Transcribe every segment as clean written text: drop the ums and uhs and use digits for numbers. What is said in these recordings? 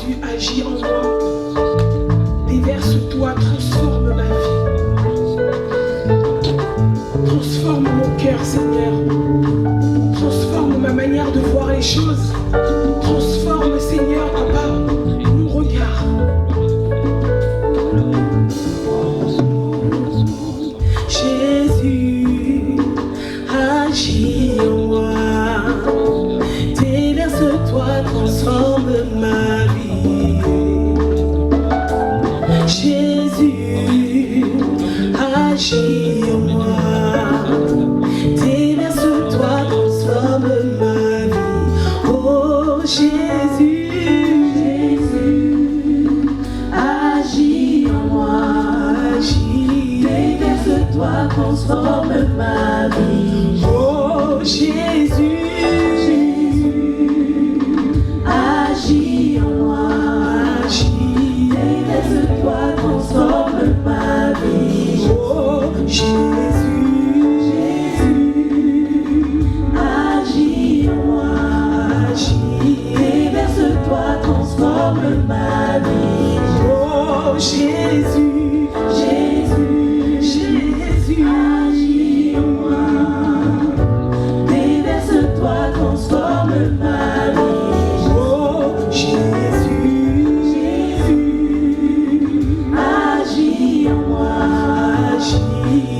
Jésus, agis en moi. Déverse-toi, transforme ma vie. Transforme mon cœur, Seigneur. Transforme ma manière de voir les choses. Transforme, Seigneur, Papa, mon regard. Jésus, agis en moi. Déverse-toi, transforme ma vie. Jésus, agis en moi. Déverse-toi, transforme ma vie. Oh Jésus, Jésus, agis en moi. Agis. Déverse-toi, transforme ma vie. Oh Jésus, Jésus, agis en moi. Agis. Déverse-toi, transforme ma vie. Oh Jésus, Jésus, agis en moi. Agis. Déverse-toi, transforme ma vie. Oh Jésus, Jésus, Jésus, agis en moi. Déverse-toi, transforme ma vie. Oh Jésus, Jésus, agis en moi. Agis.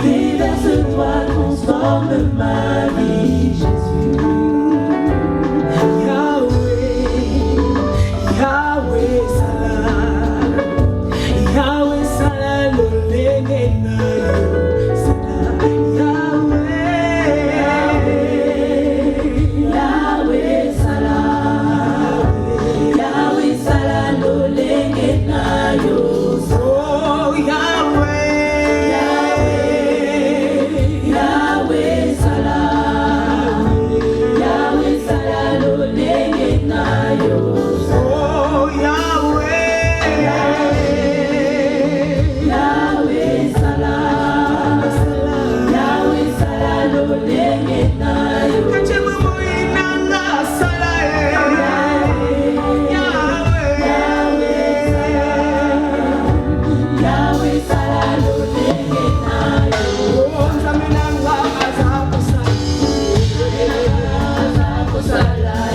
Déverse-toi, transforme ma vie. Jésus. Yahweh, Yahweh Salah, Yahweh Salah, Lolene na yo. Salah, Yahweh, Yahweh Salah, Yahweh Salah, Lolene na yo. Oh Yahweh, Yahweh, Yahweh Salah, Yahweh Salah, Lolene na yo. Oh Yahweh, Yahweh Salah, Yahweh Salah, Lolene na yo. Kachema moinanga Salah, Yahweh, Yahweh Salah, Yahweh Salah, Lolene na yo. Oh Zaminanga Azako Salah, Azako Salah,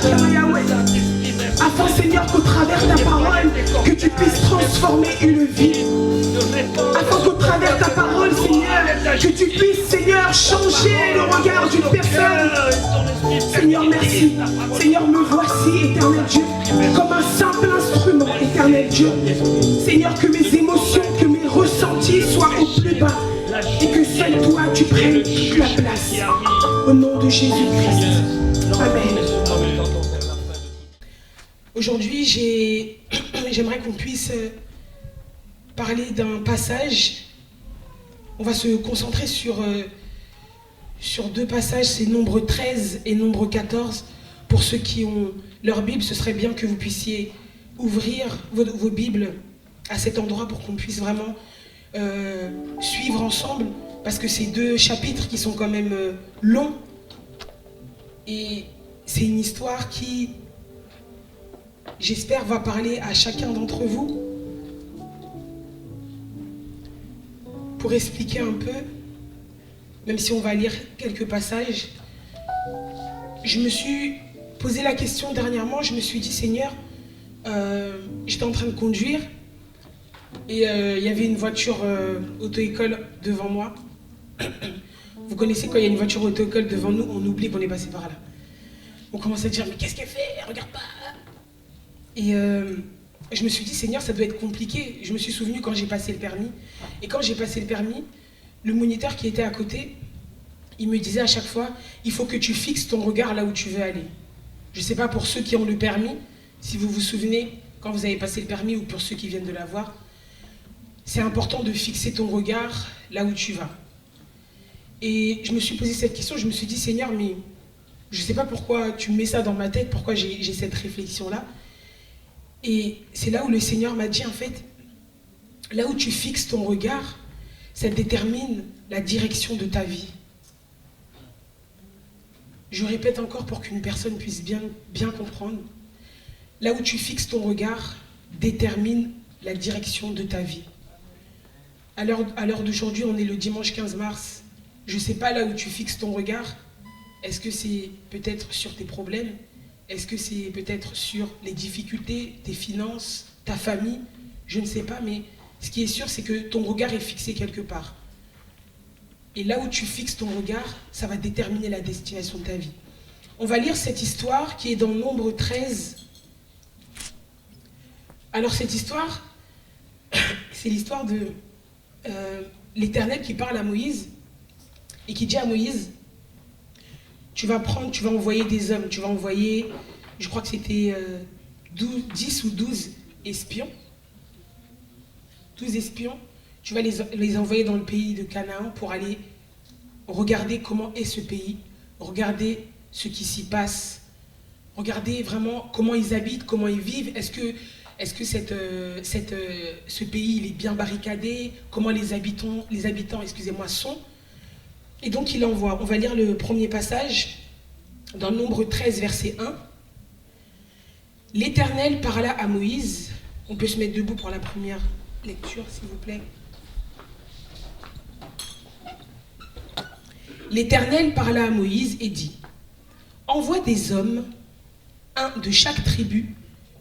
Seigneur Yahweh. Afin, Seigneur, qu'au travers ta parole, que tu puisses transformer une vie. Afin qu'au travers ta parole, Seigneur, que tu puisses, Seigneur, changer le regard d'une personne. Seigneur, merci. Seigneur, me voici, éternel Dieu, comme un simple instrument, éternel Dieu. Seigneur, que mes émotions, que mes ressentis soient au plus bas et que seul toi, tu prennes toute la place. Au nom de Jésus-Christ. Amen. Aujourd'hui, j'aimerais qu'on puisse parler d'un passage. On va se concentrer sur deux passages, c'est Nombre 13 et Nombre 14. Pour ceux qui ont leur Bible, ce serait bien que vous puissiez ouvrir vos Bibles à cet endroit pour qu'on puisse vraiment suivre ensemble, parce que c'est deux chapitres qui sont quand même longs. Et c'est une histoire qui, j'espère, va parler à chacun d'entre vous. Pour expliquer un peu, même si on va lire quelques passages, je me suis posé la question dernièrement, je me suis dit, Seigneur, j'étais en train de conduire et il y avait une voiture auto-école devant moi. Vous connaissez, quand il y a une voiture auto-école devant nous, on oublie qu'on est passé par là. On commence à dire, mais qu'est-ce qu'elle fait? Regarde pas. Et je me suis dit, Seigneur, ça doit être compliqué. Je me suis souvenu quand j'ai passé le permis. Et quand j'ai passé le permis, le moniteur qui était à côté, il me disait à chaque fois, il faut que tu fixes ton regard là où tu veux aller. Je ne sais pas pour ceux qui ont le permis, si vous vous souvenez, quand vous avez passé le permis, ou pour ceux qui viennent de l'avoir, c'est important de fixer ton regard là où tu vas. Et je me suis posé cette question, je me suis dit, Seigneur, mais je ne sais pas pourquoi tu mets ça dans ma tête, pourquoi j'ai cette réflexion-là. Et c'est là où le Seigneur m'a dit, en fait, là où tu fixes ton regard, ça détermine la direction de ta vie. Je répète encore pour qu'une personne puisse bien comprendre. Là où tu fixes ton regard détermine la direction de ta vie. À l'heure d'aujourd'hui, on est le dimanche 15 mars. Je ne sais pas là où tu fixes ton regard. Est-ce que c'est peut-être sur tes problèmes? Est-ce que c'est peut-être sur les difficultés, tes finances, ta famille? Je ne sais pas, mais ce qui est sûr, c'est que ton regard est fixé quelque part. Et là où tu fixes ton regard, ça va déterminer la destination de ta vie. On va lire cette histoire qui est dans Nombre 13. Alors cette histoire, c'est l'histoire de l'Éternel qui parle à Moïse et qui dit à Moïse, tu vas envoyer des hommes, tu vas envoyer, je crois que c'était 10 ou 12 espions. 12 espions, tu vas les envoyer dans le pays de Canaan pour aller regarder comment est ce pays, regarder ce qui s'y passe, regarder vraiment comment ils habitent, comment ils vivent, est-ce que ce pays il est bien barricadé, comment les habitants sont. Et donc il envoie, on va lire le premier passage, dans Nombre 13, verset 1. L'Éternel parla à Moïse, on peut se mettre debout pour la première lecture, s'il vous plaît. L'Éternel parla à Moïse et dit, envoie des hommes, un de chaque tribu,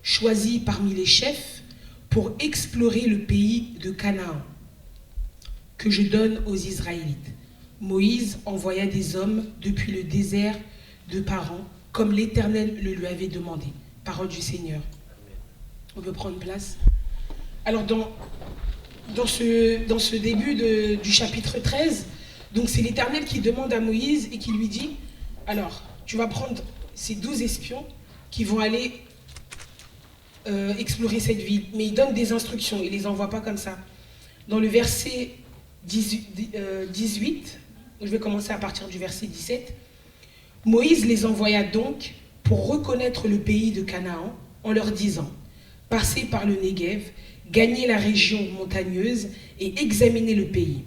choisi parmi les chefs, pour explorer le pays de Canaan, que je donne aux Israélites. Moïse envoya des hommes depuis le désert de Paran, comme l'Éternel le lui avait demandé. Parole du Seigneur. On peut prendre place. Alors dans ce début du chapitre 13, donc c'est l'Éternel qui demande à Moïse et qui lui dit, alors tu vas prendre ces 12 espions qui vont aller explorer cette ville. Mais il donne des instructions, il ne les envoie pas comme ça. Dans le verset 18, je vais commencer à partir du verset 17. Moïse les envoya donc pour reconnaître le pays de Canaan en leur disant, passez par le Négev, gagnez la région montagneuse et examinez le pays.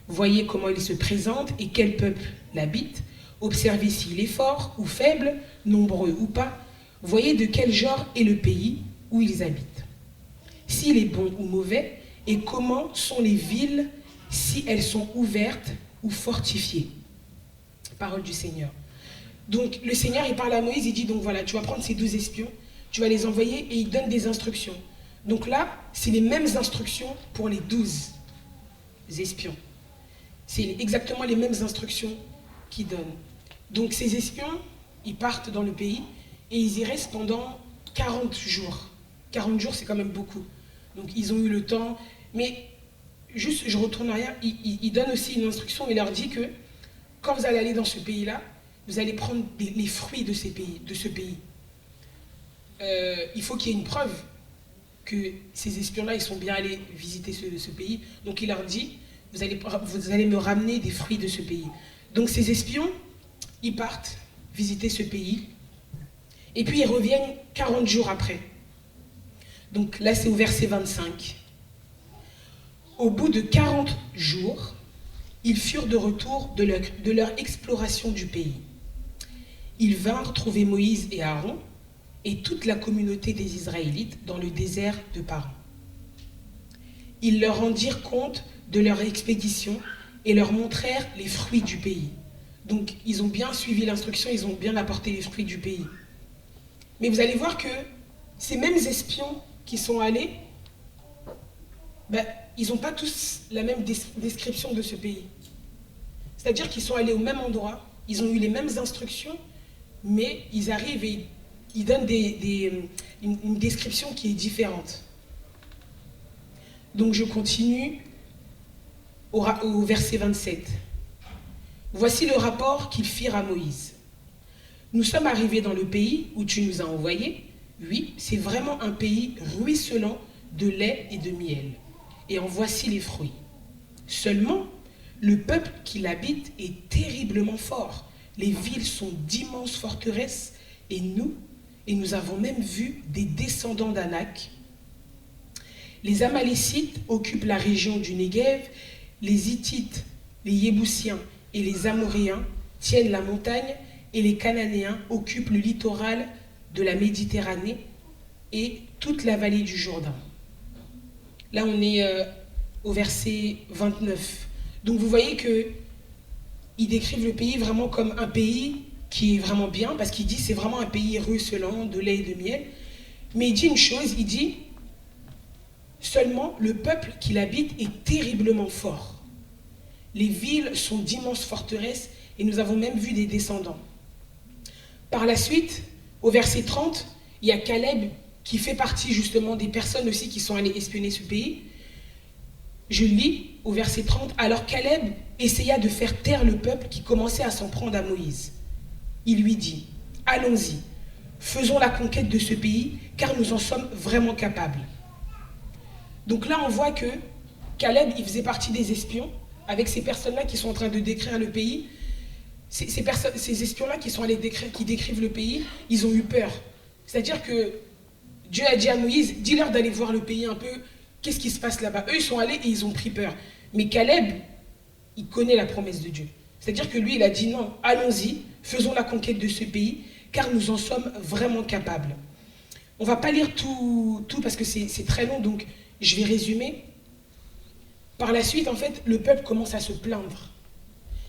Voyez comment il se présente et quel peuple l'habite. Observez s'il est fort ou faible, nombreux ou pas. Voyez de quel genre est le pays où ils habitent. S'il est bon ou mauvais, et comment sont les villes, si elles sont ouvertes ou fortifiées. Parole du Seigneur. Donc le Seigneur, il parle à Moïse, il dit donc voilà, tu vas prendre ces 12 espions, tu vas les envoyer et il donne des instructions. Donc là, c'est les mêmes instructions pour les 12 espions. C'est exactement les mêmes instructions qu'il donne. Donc ces espions, ils partent dans le pays et ils y restent pendant 40 jours. 40 jours, c'est quand même beaucoup. Donc ils ont eu le temps. Mais juste, je retourne en arrière, il donne aussi une instruction, il leur dit que quand vous allez aller dans ce pays-là, vous allez prendre les fruits de ce pays. Il faut qu'il y ait une preuve que ces espions-là, ils sont bien allés visiter ce pays. Donc il leur dit, vous allez me ramener des fruits de ce pays. Donc ces espions, ils partent visiter ce pays. Et puis ils reviennent 40 jours après. Donc là, c'est au verset 25. Au bout de 40 jours, ils furent de retour de leur exploration du pays. Ils vinrent trouver Moïse et Aaron et toute la communauté des Israélites dans le désert de Paran. Ils leur rendirent compte de leur expédition et leur montrèrent les fruits du pays. Donc, ils ont bien suivi l'instruction, ils ont bien apporté les fruits du pays. Mais vous allez voir que ces mêmes espions qui sont allés, ils n'ont pas tous la même description de ce pays. C'est-à-dire qu'ils sont allés au même endroit, ils ont eu les mêmes instructions, mais ils arrivent et ils donnent une description qui est différente. Donc je continue au verset 27. Voici le rapport qu'ils firent à Moïse. Nous sommes arrivés dans le pays où tu nous as envoyés. Oui, c'est vraiment un pays ruisselant de lait et de miel. Et en voici les fruits. Seulement, le peuple qui l'habite est terriblement fort. Les villes sont d'immenses forteresses et nous avons même vu des descendants d'Anak. Les Amalécites occupent la région du Néguev, les Hittites, les Yébousiens et les Amoréens tiennent la montagne et les Cananéens occupent le littoral de la Méditerranée et toute la vallée du Jourdain. Là, on est au verset 29. Donc vous voyez qu'ils décrivent le pays vraiment comme un pays qui est vraiment bien, parce qu'il dit c'est vraiment un pays ruisselant de lait et de miel. Mais il dit une chose, il dit seulement le peuple qui l'habite est terriblement fort. Les villes sont d'immenses forteresses et nous avons même vu des descendants. Par la suite, au verset 30, il y a Caleb qui fait partie justement des personnes aussi qui sont allées espionner ce pays. Je lis au verset 30, alors Caleb essaya de faire taire le peuple qui commençait à s'en prendre à Moïse. Il lui dit, allons-y, faisons la conquête de ce pays, car nous en sommes vraiment capables. Donc là, on voit que Caleb, il faisait partie des espions, avec ces personnes-là qui sont en train de décrire le pays. Ces espions-là qui décrivent le pays, ils ont eu peur. C'est-à-dire que Dieu a dit à Moïse, dis-leur d'aller voir le pays un peu, qu'est-ce qui se passe là-bas. Eux, ils sont allés et ils ont pris peur. Mais Caleb, il connaît la promesse de Dieu. C'est-à-dire que lui, il a dit non, allons-y, faisons la conquête de ce pays, car nous en sommes vraiment capables. On ne va pas lire tout parce que c'est très long, donc je vais résumer. Par la suite, en fait, le peuple commence à se plaindre.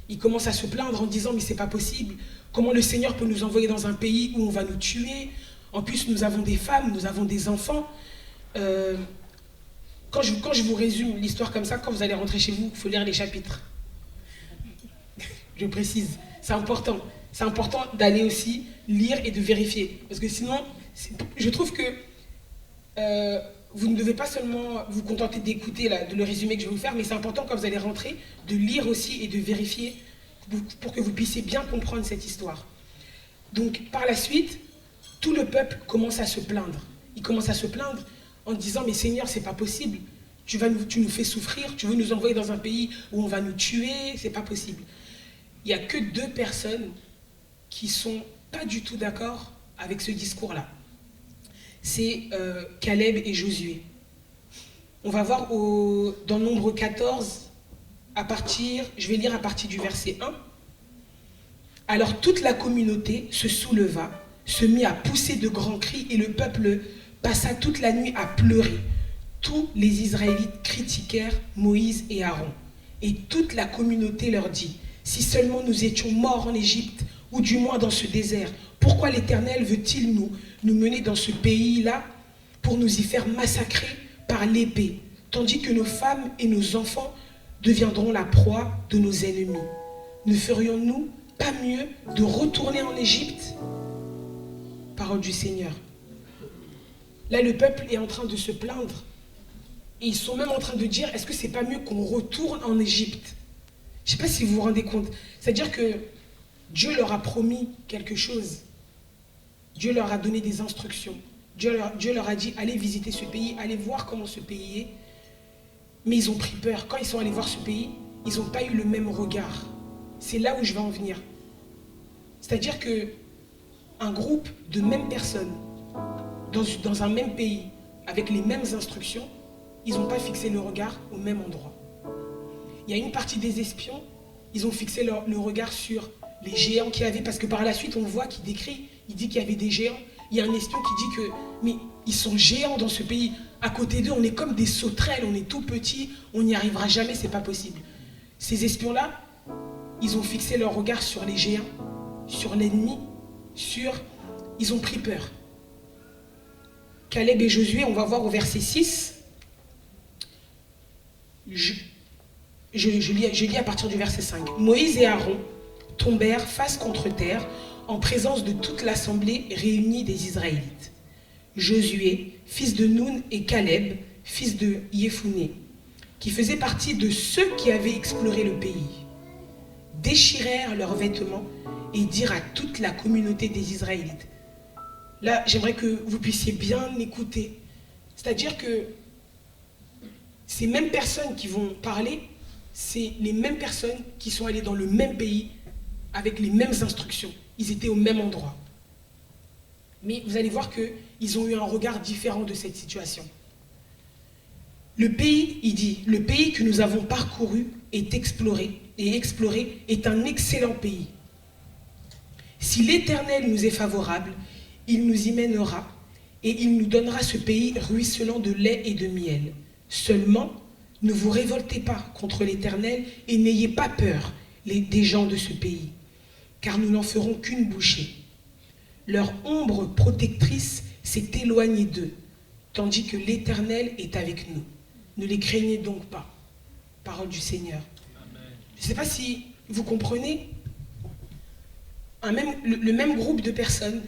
Il commence à se plaindre en disant, mais c'est pas possible. Comment le Seigneur peut nous envoyer dans un pays où on va nous tuer? En plus, nous avons des femmes, nous avons des enfants. Quand je vous résume l'histoire comme ça, quand vous allez rentrer chez vous, il faut lire les chapitres. Je précise, c'est important. C'est important d'aller aussi lire et de vérifier. Parce que sinon, je trouve que vous ne devez pas seulement vous contenter d'écouter de le résumé que je vais vous faire, mais c'est important quand vous allez rentrer de lire aussi et de vérifier pour que vous puissiez bien comprendre cette histoire. Donc par la suite, tout le peuple commence à se plaindre. Il commence à se plaindre en disant, mais Seigneur, c'est pas possible. Tu nous fais souffrir, tu veux nous envoyer dans un pays où on va nous tuer, c'est pas possible. Il n'y a que 2 personnes qui ne sont pas du tout d'accord avec ce discours-là. C'est Caleb et Josué. On va voir dans Nombre 14, je vais lire à partir du verset 1. Alors toute la communauté se souleva, se mit à pousser de grands cris et le peuple passa toute la nuit à pleurer. Tous les Israélites critiquèrent Moïse et Aaron. Et toute la communauté leur dit, si seulement nous étions morts en Égypte ou du moins dans ce désert? Pourquoi l'Éternel veut-il nous mener dans ce pays-là pour nous y faire massacrer par l'épée, tandis que nos femmes et nos enfants deviendront la proie de nos ennemis? Ne ferions-nous pas mieux de retourner en Égypte? Parole du Seigneur. Là, le peuple est en train de se plaindre. Et ils sont même en train de dire, est-ce que c'est pas mieux qu'on retourne en Égypte? Je ne sais pas si vous vous rendez compte. C'est-à-dire que Dieu leur a promis quelque chose. Dieu leur a donné des instructions. Dieu leur a dit, allez visiter ce pays, allez voir comment ce pays est. Mais ils ont pris peur. Quand ils sont allés voir ce pays, ils n'ont pas eu le même regard. C'est là où je vais en venir. C'est-à-dire qu'un groupe de mêmes personnes, dans un même pays, avec les mêmes instructions, ils n'ont pas fixé le regard au même endroit. Il y a une partie des espions, ils ont fixé le regard sur les géants qu'il y avait, parce que par la suite, on voit qu'il décrit, il dit qu'il y avait des géants. Il y a un espion qui dit que, mais ils sont géants dans ce pays. À côté d'eux, on est comme des sauterelles, on est tout petits, on n'y arrivera jamais, c'est pas possible. Ces espions-là, ils ont fixé leur regard sur les géants, sur l'ennemi, ils ont pris peur. Caleb et Josué, on va voir au verset 6. Je lis à partir du verset 5. Moïse et Aaron tombèrent face contre terre en présence de toute l'assemblée réunie des Israélites. Josué, fils de Nun, et Caleb, fils de Yéphuné, qui faisaient partie de ceux qui avaient exploré le pays, déchirèrent leurs vêtements et dirent à toute la communauté des Israélites. Là, j'aimerais que vous puissiez bien écouter. C'est-à-dire que ces mêmes personnes qui vont parler, c'est les mêmes personnes qui sont allées dans le même pays avec les mêmes instructions. Ils étaient au même endroit. Mais vous allez voir qu'ils ont eu un regard différent de cette situation. Le pays, il dit, le pays que nous avons parcouru et exploré est un excellent pays. Si l'Éternel nous est favorable, il nous y mènera et il nous donnera ce pays ruisselant de lait et de miel. Seulement, ne vous révoltez pas contre l'Éternel et n'ayez pas peur des gens de ce pays, car nous n'en ferons qu'une bouchée. Leur ombre protectrice s'est éloignée d'eux, tandis que l'Éternel est avec nous. Ne les craignez donc pas. Parole du Seigneur. Amen. Je ne sais pas si vous comprenez, le même groupe de personnes,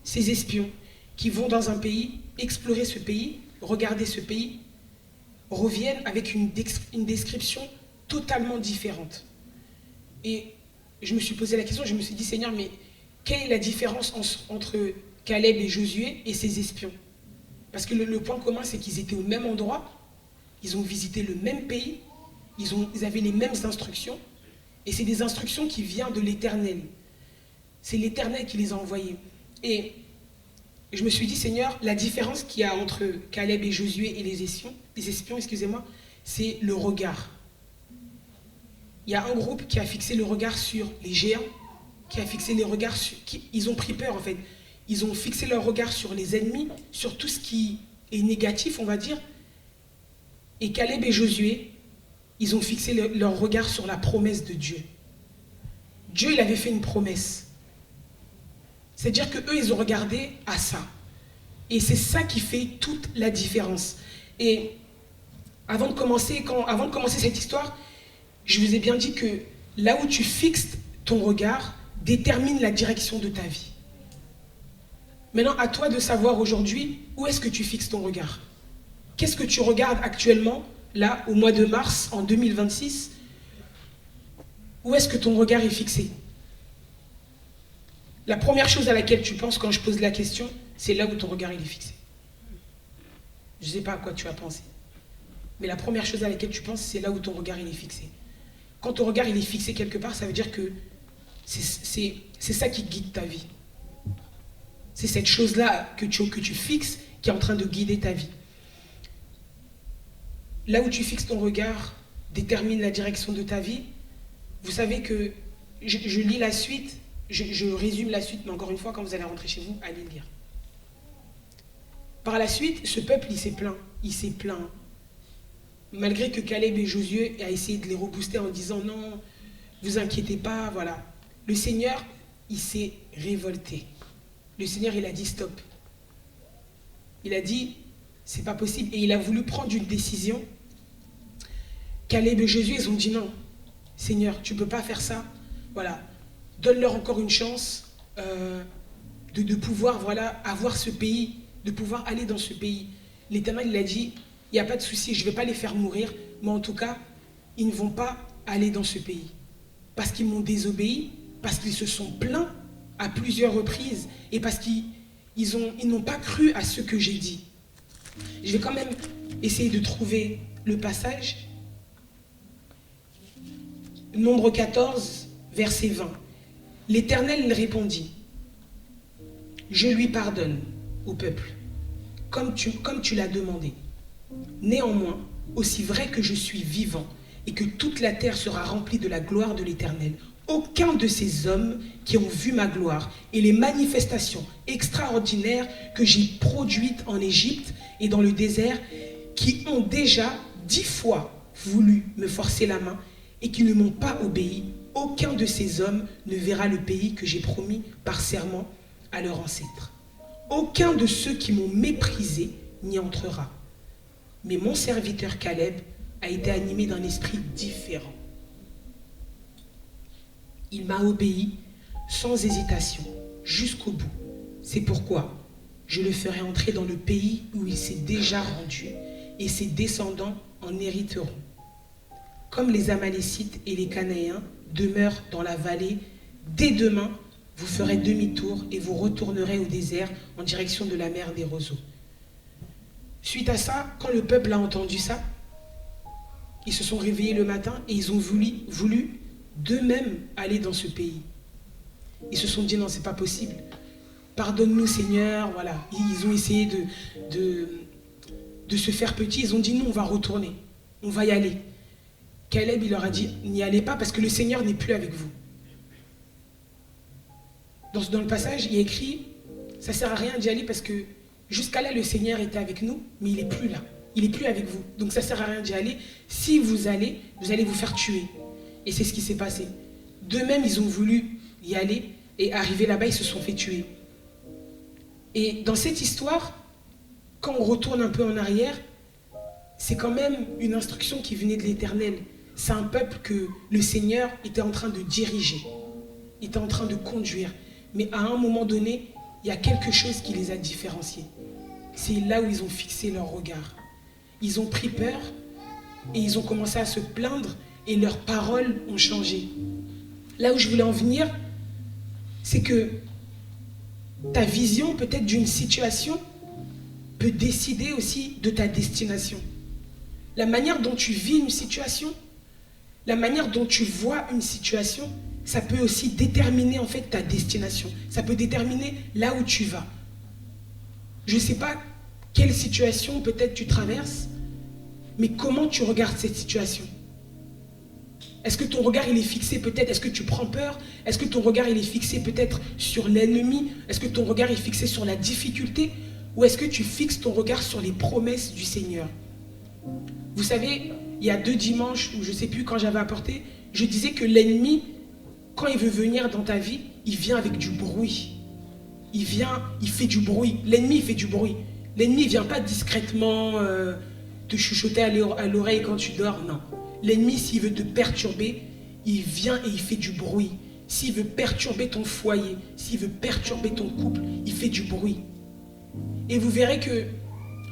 ces espions, qui vont dans un pays, explorer ce pays, regarder ce pays, reviennent avec une description totalement différente. Et je me suis posé la question, je me suis dit, Seigneur, mais quelle est la différence entre Caleb et Josué et ces espions? Parce que le point commun, c'est qu'ils étaient au même endroit, ils ont visité le même pays, ils avaient les mêmes instructions, et c'est des instructions qui viennent de l'Éternel. C'est l'Éternel qui les a envoyées. Et je me suis dit, Seigneur, la différence qu'il y a entre Caleb et Josué et les espions, c'est le regard. Il y a un groupe qui a fixé le regard sur les géants, qui a fixé les regards sur... Ils ont pris peur en fait. Ils ont fixé leur regard sur les ennemis, sur tout ce qui est négatif, on va dire. Et Caleb et Josué, ils ont fixé leur regard sur la promesse de Dieu. Dieu, il avait fait une promesse. C'est-à-dire qu'eux, ils ont regardé à ça. Et c'est ça qui fait toute la différence. Et avant de commencer cette histoire, je vous ai bien dit que là où tu fixes ton regard détermine la direction de ta vie. Maintenant, à toi de savoir aujourd'hui où est-ce que tu fixes ton regard. Qu'est-ce que tu regardes actuellement, là, au mois de mars, en 2026? Où est-ce que ton regard est fixé? La première chose à laquelle tu penses quand je pose la question, c'est là où ton regard il est fixé. Je ne sais pas à quoi tu as pensé. Mais la première chose à laquelle tu penses, c'est là où ton regard il est fixé. Quand ton regard il est fixé quelque part, ça veut dire que c'est ça qui guide ta vie. C'est cette chose-là que tu fixes qui est en train de guider ta vie. Là où tu fixes ton regard détermine la direction de ta vie. Vous savez que je lis la suite, je résume la suite, mais encore une fois, quand vous allez rentrer chez vous, allez lire. Par la suite, ce peuple, il s'est plaint. Malgré que Caleb et Josué a essayé de les rebooster en disant non, vous inquiétez pas, voilà. Le Seigneur, il s'est révolté. Le Seigneur, il a dit stop. Il a dit, c'est pas possible. Et il a voulu prendre une décision. Caleb et Josué, ils ont dit non. Seigneur, tu ne peux pas faire ça. Voilà. Donne-leur encore une chance de pouvoir avoir ce pays, de pouvoir aller dans ce pays. L'Éternel, il a dit, il n'y a pas de souci, je ne vais pas les faire mourir, mais en tout cas, ils ne vont pas aller dans ce pays. Parce qu'ils m'ont désobéi, parce qu'ils se sont plaints à plusieurs reprises, et parce qu'ils n'ont pas cru à ce que j'ai dit. Je vais quand même essayer de trouver le passage. Nombre 14, verset 20. L'Éternel répondit, je lui pardonne au peuple, comme tu l'as demandé. Néanmoins, aussi vrai que je suis vivant et que toute la terre sera remplie de la gloire de l'Éternel, aucun de ces hommes qui ont vu ma gloire et les manifestations extraordinaires que j'ai produites en Égypte et dans le désert, qui ont déjà 10 fois voulu me forcer la main et qui ne m'ont pas obéi, aucun de ces hommes ne verra le pays que j'ai promis par serment à leurs ancêtres. Aucun de ceux qui m'ont méprisé n'y entrera. Mais mon serviteur Caleb a été animé d'un esprit différent. Il m'a obéi sans hésitation, jusqu'au bout. C'est pourquoi je le ferai entrer dans le pays où il s'est déjà rendu, et ses descendants en hériteront. Comme les Amalécites et les Cananéens demeurent dans la vallée, dès demain, vous ferez demi-tour et vous retournerez au désert en direction de la mer des roseaux. Suite à ça, quand le peuple a entendu ça, ils se sont réveillés le matin et ils ont voulu d'eux-mêmes aller dans ce pays. Ils se sont dit non, c'est pas possible. Pardonne-nous Seigneur, voilà. Ils ont essayé de se faire petits, ils ont dit non, on va retourner, on va y aller. Caleb, il leur a dit, n'y allez pas parce que le Seigneur n'est plus avec vous. Dans le passage, il y a écrit, ça ne sert à rien d'y aller parce que jusqu'à là, le Seigneur était avec nous, mais il n'est plus là. Il n'est plus avec vous. Donc ça ne sert à rien d'y aller. Si vous allez vous faire tuer. Et c'est ce qui s'est passé. D'eux-mêmes, ils ont voulu y aller et arriver là-bas, ils se sont fait tuer. Et dans cette histoire, quand on retourne un peu en arrière, c'est quand même une instruction qui venait de l'Éternel. C'est un peuple que le Seigneur était en train de diriger. Il était en train de conduire. Mais à un moment donné, il y a quelque chose qui les a différenciés. C'est là où ils ont fixé leur regard. Ils ont pris peur et ils ont commencé à se plaindre et leurs paroles ont changé. Là où je voulais en venir, c'est que ta vision peut-être d'une situation peut décider aussi de ta destination. La manière dont tu vis une situation, la manière dont tu vois une situation, ça peut aussi déterminer en fait ta destination. Ça peut déterminer là où tu vas. Je ne sais pas quelle situation peut-être tu traverses, mais comment tu regardes cette situation? Est-ce que ton regard il est fixé peut-être, est-ce que tu prends peur? Est-ce que ton regard il est fixé peut-être sur l'ennemi? Est-ce que ton regard est fixé sur la difficulté? Ou est-ce que tu fixes ton regard sur les promesses du Seigneur? Vous savez, il y a 2 dimanches, ou je ne sais plus quand j'avais apporté, je disais que l'ennemi, quand il veut venir dans ta vie, il vient avec du bruit. Il fait du bruit. L'ennemi, il fait du bruit. L'ennemi ne vient pas discrètement te chuchoter à l'oreille quand tu dors, non. L'ennemi, s'il veut te perturber, il vient et il fait du bruit. S'il veut perturber ton foyer, s'il veut perturber ton couple, il fait du bruit. Et vous verrez que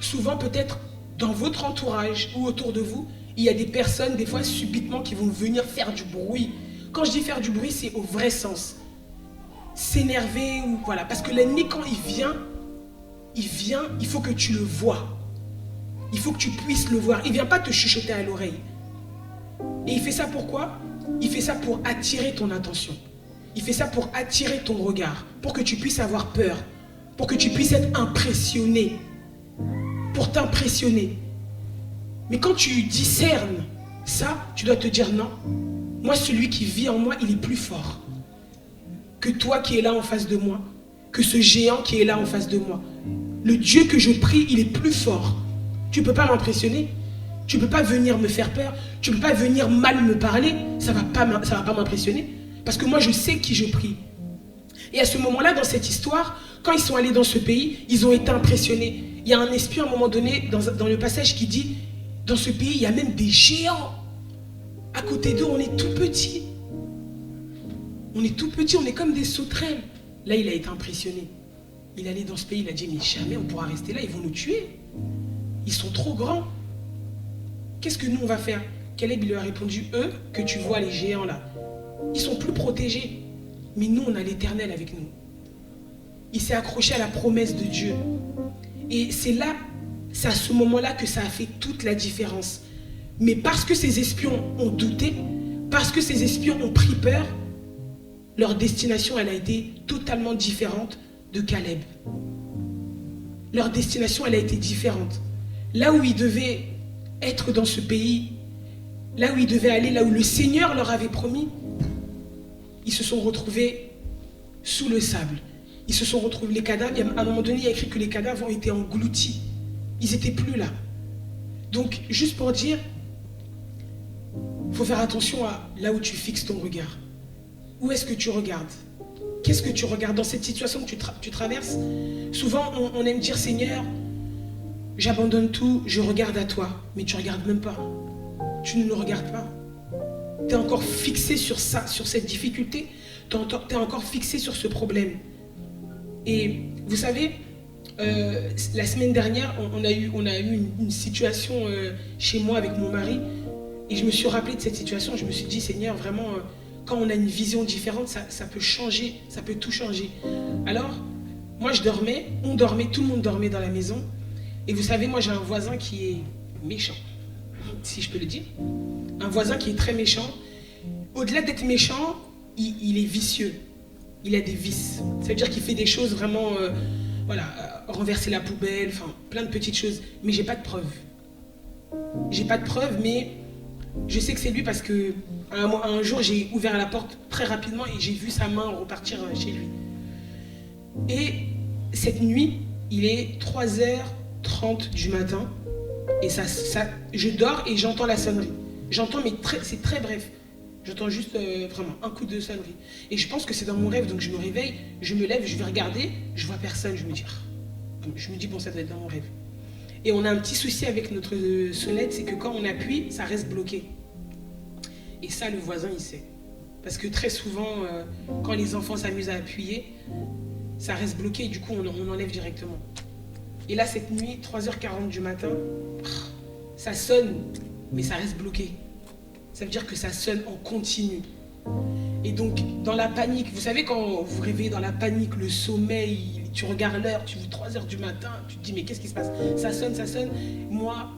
souvent, peut-être, dans votre entourage ou autour de vous, il y a des personnes, des fois, subitement, qui vont venir faire du bruit. Quand je dis faire du bruit, c'est au vrai sens. S'énerver, ou voilà. Parce que l'ennemi, quand il vient, il faut que tu le vois. Il faut que tu puisses le voir. Il ne vient pas te chuchoter à l'oreille. Et il fait ça pourquoi? Il fait ça pour attirer ton attention. Il fait ça pour attirer ton regard. Pour que tu puisses avoir peur. Pour que tu puisses être impressionné. Pour t'impressionner. Mais quand tu discernes ça, tu dois te dire non. Moi, celui qui vit en moi, il est plus fort que toi qui es là en face de moi, que ce géant qui est là en face de moi. Le Dieu que je prie, il est plus fort. Tu ne peux pas m'impressionner. Tu ne peux pas venir me faire peur. Tu ne peux pas venir mal me parler. Ça va pas m'impressionner. Parce que moi, je sais qui je prie. Et à ce moment-là, dans cette histoire, quand ils sont allés dans ce pays, ils ont été impressionnés. Il y a un espion à un moment donné, dans le passage, qui dit, dans ce pays, il y a même des géants. À côté d'eux, on est tout petits. On est tout petits, on est comme des sauterelles. Là, il a été impressionné. Il allait dans ce pays, il a dit, mais jamais on pourra rester là, ils vont nous tuer. Ils sont trop grands. Qu'est-ce que nous, on va faire? Caleb, il lui a répondu, eux, que tu vois, les géants là, ils sont plus protégés. Mais nous, on a l'Éternel avec nous. Il s'est accroché à la promesse de Dieu. Et c'est à ce moment-là que ça a fait toute la différence. Mais parce que ces espions ont douté, parce que ces espions ont pris peur, leur destination, elle a été totalement différente de Caleb. Leur destination, elle a été différente. Là où ils devaient être dans ce pays, là où ils devaient aller, là où le Seigneur leur avait promis, ils se sont retrouvés sous le sable. Ils se sont retrouvés, les cadavres, à un moment donné, il y a écrit que les cadavres ont été engloutis. Ils n'étaient plus là. Donc, juste pour dire, il faut faire attention à là où tu fixes ton regard. Où est-ce que tu regardes? Qu'est-ce que tu regardes dans cette situation que tu traverses? Souvent, on aime dire, Seigneur, j'abandonne tout, je regarde à toi. Mais tu ne regardes même pas. Tu ne le regardes pas. Tu es encore fixé sur ça, sur cette difficulté. Tu es encore fixé sur ce problème. Et vous savez, la semaine dernière, on a eu une situation chez moi avec mon mari. Et je me suis rappelé de cette situation. Je me suis dit, Seigneur, vraiment, quand on a une vision différente, ça peut changer, ça peut tout changer. Alors, moi je dormais, on dormait, tout le monde dormait dans la maison. Et vous savez, moi j'ai un voisin qui est méchant, si je peux le dire. Un voisin qui est très méchant. Au-delà d'être méchant, il est vicieux. Il a des vices. Ça veut dire qu'il fait des choses vraiment, renverser la poubelle, enfin, plein de petites choses. Mais j'ai pas de preuves. J'ai pas de preuves, mais je sais que c'est lui parce que un jour, j'ai ouvert la porte très rapidement et j'ai vu sa main repartir chez lui. Et cette nuit, il est 3h30 du matin et je dors et j'entends la sonnerie. J'entends, mais c'est très bref. J'entends juste vraiment un coup de sonnerie. Et je pense que c'est dans mon rêve, donc je me réveille, je me lève, je vais regarder, je vois personne, je me dis bon, ça doit être dans mon rêve. Et on a un petit souci avec notre sonnette, c'est que quand on appuie, ça reste bloqué. Et ça, le voisin, il sait. Parce que très souvent, quand les enfants s'amusent à appuyer, ça reste bloqué et du coup, on enlève directement. Et là, cette nuit, 3h40 du matin, ça sonne, mais ça reste bloqué. Ça veut dire que ça sonne en continu. Et donc, dans la panique, vous savez, quand vous réveillez dans la panique, le sommeil, tu regardes l'heure, tu vois 3h du matin, tu te dis, mais qu'est-ce qui se passe? Ça sonne, ça sonne. Moi,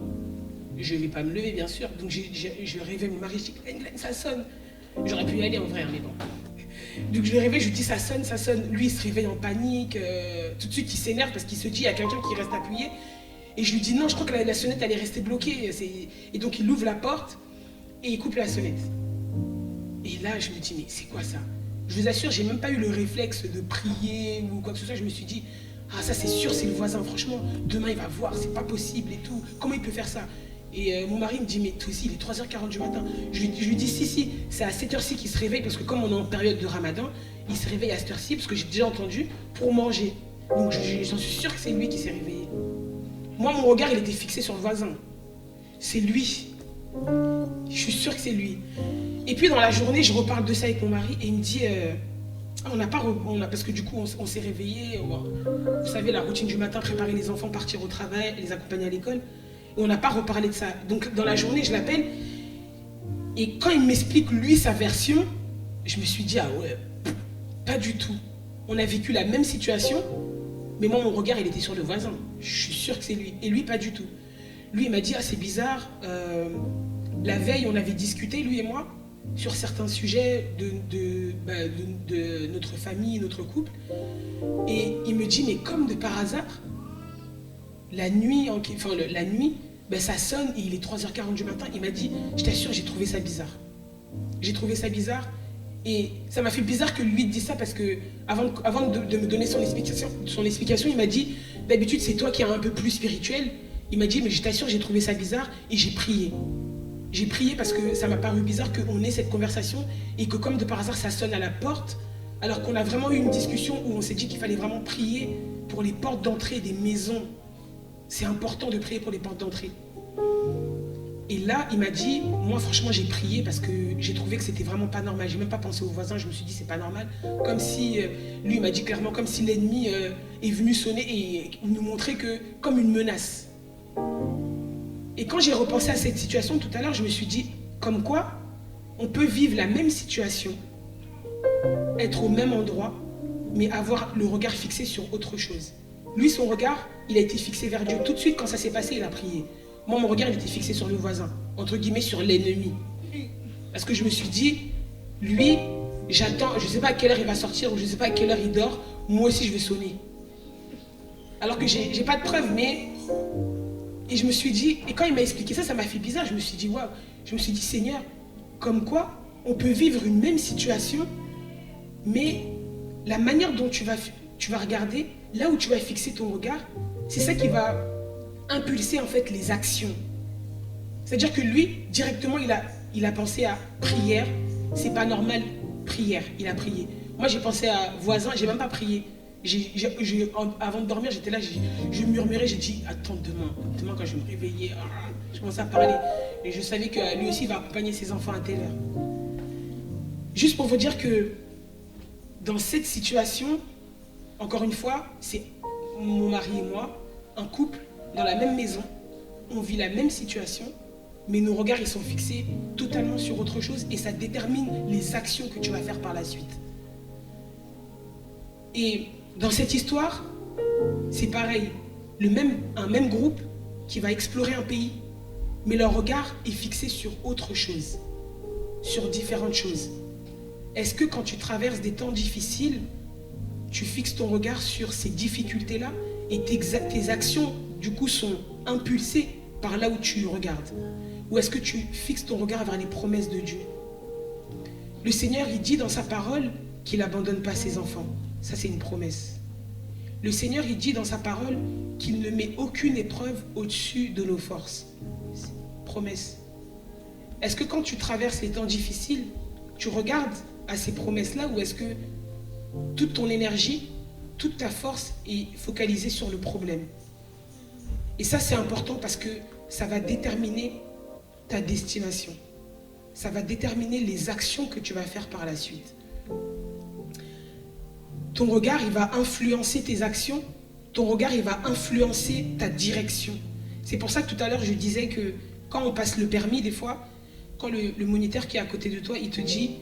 je ne vais pas me lever, bien sûr. Donc, je réveille mon mari, je dis, Glenn, ça sonne. J'aurais pu y aller en vrai, mais bon. Donc, je le réveille, je lui dis, ça sonne, ça sonne. Lui, il se réveille en panique. Tout de suite, il s'énerve parce qu'il se dit, il y a quelqu'un qui reste appuyé. Et je lui dis, non, je crois que la sonnette, elle est restée bloquée. Et donc, il ouvre la porte et il coupe la sonnette. Et là, je me dis, mais c'est quoi ça? Je vous assure, j'ai même pas eu le réflexe de prier ou quoi que ce soit. Je me suis dit, ah, ça c'est sûr, c'est le voisin. Franchement, demain, il va voir, c'est pas possible et tout. Comment il peut faire ça? Et mon mari me dit, mais toi aussi, il est 3h40 du matin. Je lui dis, si, c'est à cette heure-ci qu'il se réveille, parce que comme on est en période de ramadan, il se réveille à cette heure-ci, parce que j'ai déjà entendu, pour manger. Donc j'en suis sûr que c'est lui qui s'est réveillé. Moi, mon regard, il était fixé sur le voisin. C'est lui. Je suis sûr que c'est lui. Et puis dans la journée, je reparle de ça avec mon mari, et il me dit, parce que du coup, on s'est réveillé. Vous savez, la routine du matin, préparer les enfants, partir au travail, les accompagner à l'école. Et on n'a pas reparlé de ça. Donc dans la journée, je l'appelle. Et quand il m'explique, lui, sa version, je me suis dit, ah ouais, pas du tout. On a vécu la même situation, mais moi, mon regard, il était sur le voisin. Je suis sûre que c'est lui. Et lui, pas du tout. Lui, il m'a dit, ah, c'est bizarre. La veille, on avait discuté, lui et moi, sur certains sujets de notre famille, notre couple. Et il me dit, mais comme de par hasard, la nuit, ça sonne et il est 3h40 du matin. Il m'a dit, je t'assure, j'ai trouvé ça bizarre. J'ai trouvé ça bizarre. Et ça m'a fait bizarre que lui dise ça parce que avant de me donner son explication, il m'a dit, d'habitude, c'est toi qui es un peu plus spirituel. Il m'a dit, mais je t'assure, j'ai trouvé ça bizarre et j'ai prié. J'ai prié parce que ça m'a paru bizarre qu'on ait cette conversation et que comme de par hasard, ça sonne à la porte. alors qu'on a vraiment eu une discussion où on s'est dit qu'il fallait vraiment prier pour les portes d'entrée des maisons. C'est important de prier pour les portes d'entrée. Et là, il m'a dit, moi franchement j'ai prié parce que j'ai trouvé que c'était vraiment pas normal. J'ai même pas pensé aux voisins, je me suis dit c'est pas normal. Comme si, lui il m'a dit clairement, comme si l'ennemi est venu sonner et nous montrer que comme une menace. Et quand j'ai repensé à cette situation tout à l'heure, je me suis dit, comme quoi on peut vivre la même situation, être au même endroit, mais avoir le regard fixé sur autre chose. Lui, son regard, il a été fixé vers Dieu. Tout de suite, quand ça s'est passé, il a prié. Moi, mon regard, il était fixé sur le voisin, entre guillemets, sur l'ennemi. Parce que je me suis dit, lui, j'attends, je ne sais pas à quelle heure il va sortir, ou je ne sais pas à quelle heure il dort, moi aussi, je vais sonner. Alors que j'ai pas de preuves, mais... Et je me suis dit, et quand il m'a expliqué ça, ça m'a fait bizarre. Je me suis dit, waouh, je me suis dit, Seigneur, comme quoi on peut vivre une même situation, mais la manière dont tu vas regarder, là où tu vas fixer ton regard, c'est ça qui va impulser en fait les actions. C'est-à-dire que lui, directement, il a pensé à prière. C'est pas normal, prière. Il a prié. Moi, j'ai pensé à voisin, j'ai même pas prié. Avant de dormir, j'étais là, je murmurais, j'ai dit, attends, demain quand je vais me réveiller, je commençais à parler. Et je savais que lui aussi va accompagner ses enfants à telle heure. Juste pour vous dire que dans cette situation, encore une fois, c'est mon mari et moi, un couple, dans la même maison, on vit la même situation, mais nos regards ils sont fixés totalement sur autre chose et ça détermine les actions que tu vas faire par la suite. Et dans cette histoire, c'est pareil, un même groupe qui va explorer un pays, mais leur regard est fixé sur autre chose, sur différentes choses. Est-ce que quand tu traverses des temps difficiles, tu fixes ton regard sur ces difficultés-là et tes actions, du coup, sont impulsées par là où tu regardes? Ou est-ce que tu fixes ton regard vers les promesses de Dieu? Le Seigneur, il dit dans sa parole qu'il n'abandonne pas ses enfants. Ça, c'est une promesse. Le Seigneur, il dit dans sa parole qu'il ne met aucune épreuve au-dessus de nos forces. Promesse. Est-ce que quand tu traverses les temps difficiles, tu regardes à ces promesses-là ou est-ce que toute ton énergie, toute ta force est focalisée sur le problème? Et ça, c'est important parce que ça va déterminer ta destination. Ça va déterminer les actions que tu vas faire par la suite. Ton regard, il va influencer tes actions. Ton regard, il va influencer ta direction. C'est pour ça que tout à l'heure, je disais que quand on passe le permis, des fois, quand le moniteur qui est à côté de toi, il te dit,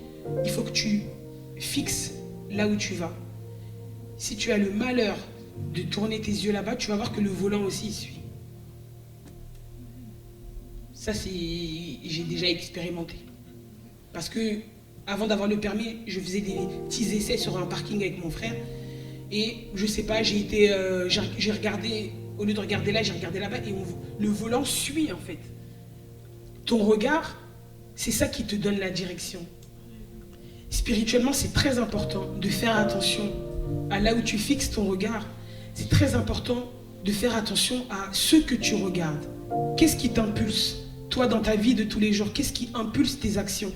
il faut que tu fixes là où tu vas. Si tu as le malheur de tourner tes yeux là-bas, tu vas voir que le volant aussi suit. Ça, j'ai déjà expérimenté. Parce que avant d'avoir le permis, je faisais des petits essais sur un parking avec mon frère. Et je sais pas, j'ai regardé, au lieu de regarder là, j'ai regardé là-bas. Et le volant suit en fait. Ton regard, c'est ça qui te donne la direction. Spirituellement, c'est très important de faire attention à là où tu fixes ton regard. C'est très important de faire attention à ce que tu regardes. Qu'est-ce qui t'impulse, toi, dans ta vie de tous les jours? Qu'est-ce qui impulse tes actions?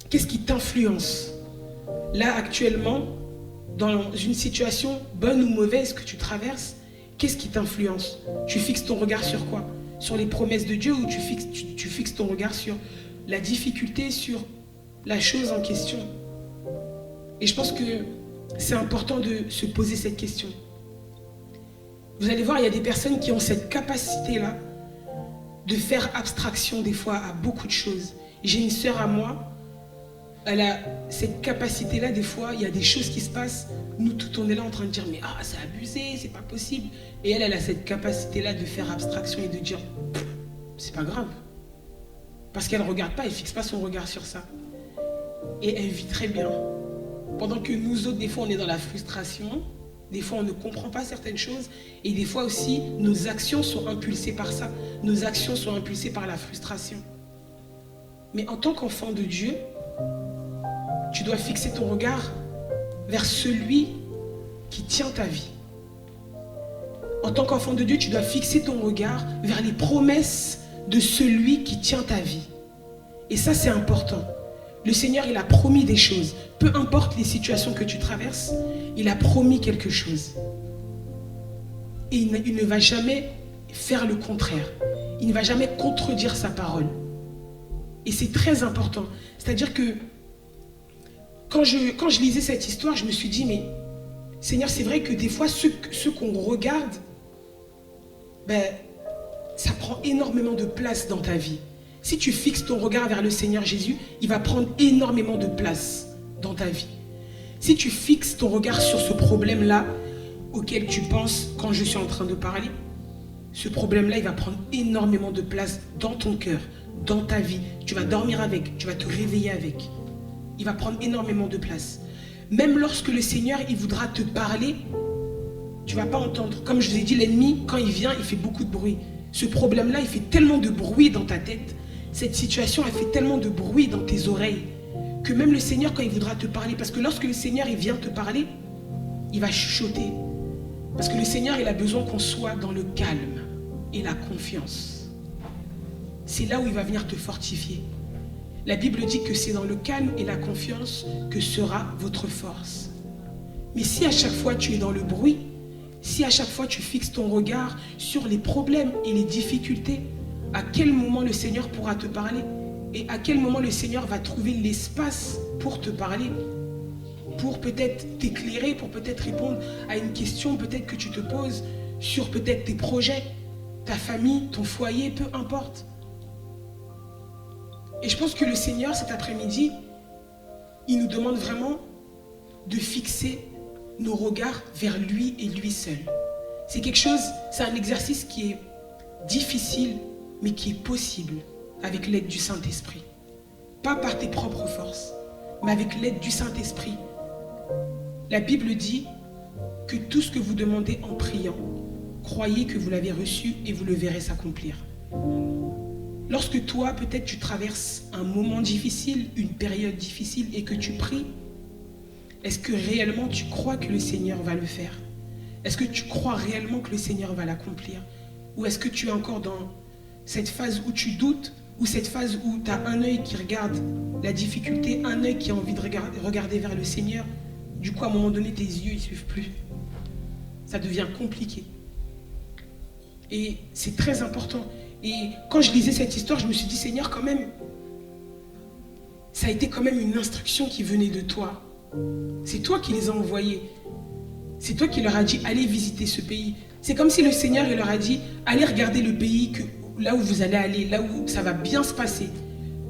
Qu'est-ce qui t'influence? Là, actuellement, dans une situation bonne ou mauvaise que tu traverses, qu'est-ce qui t'influence? Tu fixes ton regard sur quoi? Sur les promesses de Dieu ou tu fixes ton regard sur la difficulté, sur la chose en question? Et je pense que c'est important de se poser cette question. Vous allez voir, il y a des personnes qui ont cette capacité-là de faire abstraction des fois à beaucoup de choses. J'ai une sœur à moi, elle a cette capacité-là, des fois, il y a des choses qui se passent, nous tout on est là en train de dire mais c'est abusé, c'est pas possible. Et elle a cette capacité-là de faire abstraction et de dire c'est pas grave. Parce qu'elle ne regarde pas, elle ne fixe pas son regard sur ça. Et elle vit très bien. Pendant que nous autres, des fois, on est dans la frustration, des fois, on ne comprend pas certaines choses, et des fois aussi, nos actions sont impulsées par ça. Nos actions sont impulsées par la frustration. Mais en tant qu'enfant de Dieu, tu dois fixer ton regard vers celui qui tient ta vie. En tant qu'enfant de Dieu, tu dois fixer ton regard vers les promesses de celui qui tient ta vie. Et ça, c'est important. Le Seigneur, il a promis des choses. Peu importe les situations que tu traverses, il a promis quelque chose. Et il ne va jamais faire le contraire. Il ne va jamais contredire sa parole. Et c'est très important. C'est-à-dire que quand je lisais cette histoire, je me suis dit, mais Seigneur, c'est vrai que des fois, ceux qu'on regarde, ça prend énormément de place dans ta vie. Si tu fixes ton regard vers le Seigneur Jésus, il va prendre énormément de place dans ta vie. Si tu fixes ton regard sur ce problème-là, auquel tu penses quand je suis en train de parler, ce problème-là, il va prendre énormément de place dans ton cœur, dans ta vie. Tu vas dormir avec, tu vas te réveiller avec. Il va prendre énormément de place. Même lorsque le Seigneur, il voudra te parler, tu ne vas pas entendre. Comme je vous ai dit, l'ennemi, quand il vient, il fait beaucoup de bruit. Ce problème-là, il fait tellement de bruit dans ta tête. Cette situation, elle fait tellement de bruit dans tes oreilles que même le Seigneur, quand il voudra te parler, parce que lorsque le Seigneur, il vient te parler, il va chuchoter. Parce que le Seigneur, il a besoin qu'on soit dans le calme et la confiance. C'est là où il va venir te fortifier. La Bible dit que c'est dans le calme et la confiance que sera votre force. Mais si à chaque fois tu es dans le bruit, si à chaque fois tu fixes ton regard sur les problèmes et les difficultés, à quel moment le Seigneur pourra te parler? Et à quel moment le Seigneur va trouver l'espace pour te parler? Pour peut-être t'éclairer, pour peut-être répondre à une question peut-être que tu te poses sur peut-être tes projets, ta famille, ton foyer, peu importe. Et je pense que le Seigneur, cet après-midi, il nous demande vraiment de fixer nos regards vers lui et lui seul. C'est quelque chose, c'est un exercice qui est difficile, mais qui est possible avec l'aide du Saint-Esprit. Pas par tes propres forces, mais avec l'aide du Saint-Esprit. La Bible dit que tout ce que vous demandez en priant, croyez que vous l'avez reçu et vous le verrez s'accomplir. Lorsque toi, peut-être tu traverses un moment difficile, une période difficile et que tu pries, est-ce que réellement tu crois que le Seigneur va le faire? Est-ce que tu crois réellement que le Seigneur va l'accomplir? Ou est-ce que tu es encore dans cette phase où tu doutes, ou cette phase où tu as un œil qui regarde la difficulté, un œil qui a envie de regarder vers le Seigneur? Du coup, à un moment donné, tes yeux, ils ne suivent plus. Ça devient compliqué. Et c'est très important. Et quand je lisais cette histoire, je me suis dit, Seigneur, quand même, ça a été quand même une instruction qui venait de toi. C'est toi qui les as envoyés. C'est toi qui leur as dit, allez visiter ce pays. C'est comme si le Seigneur, il leur a dit, allez regarder le pays, là où vous allez aller, là où ça va bien se passer.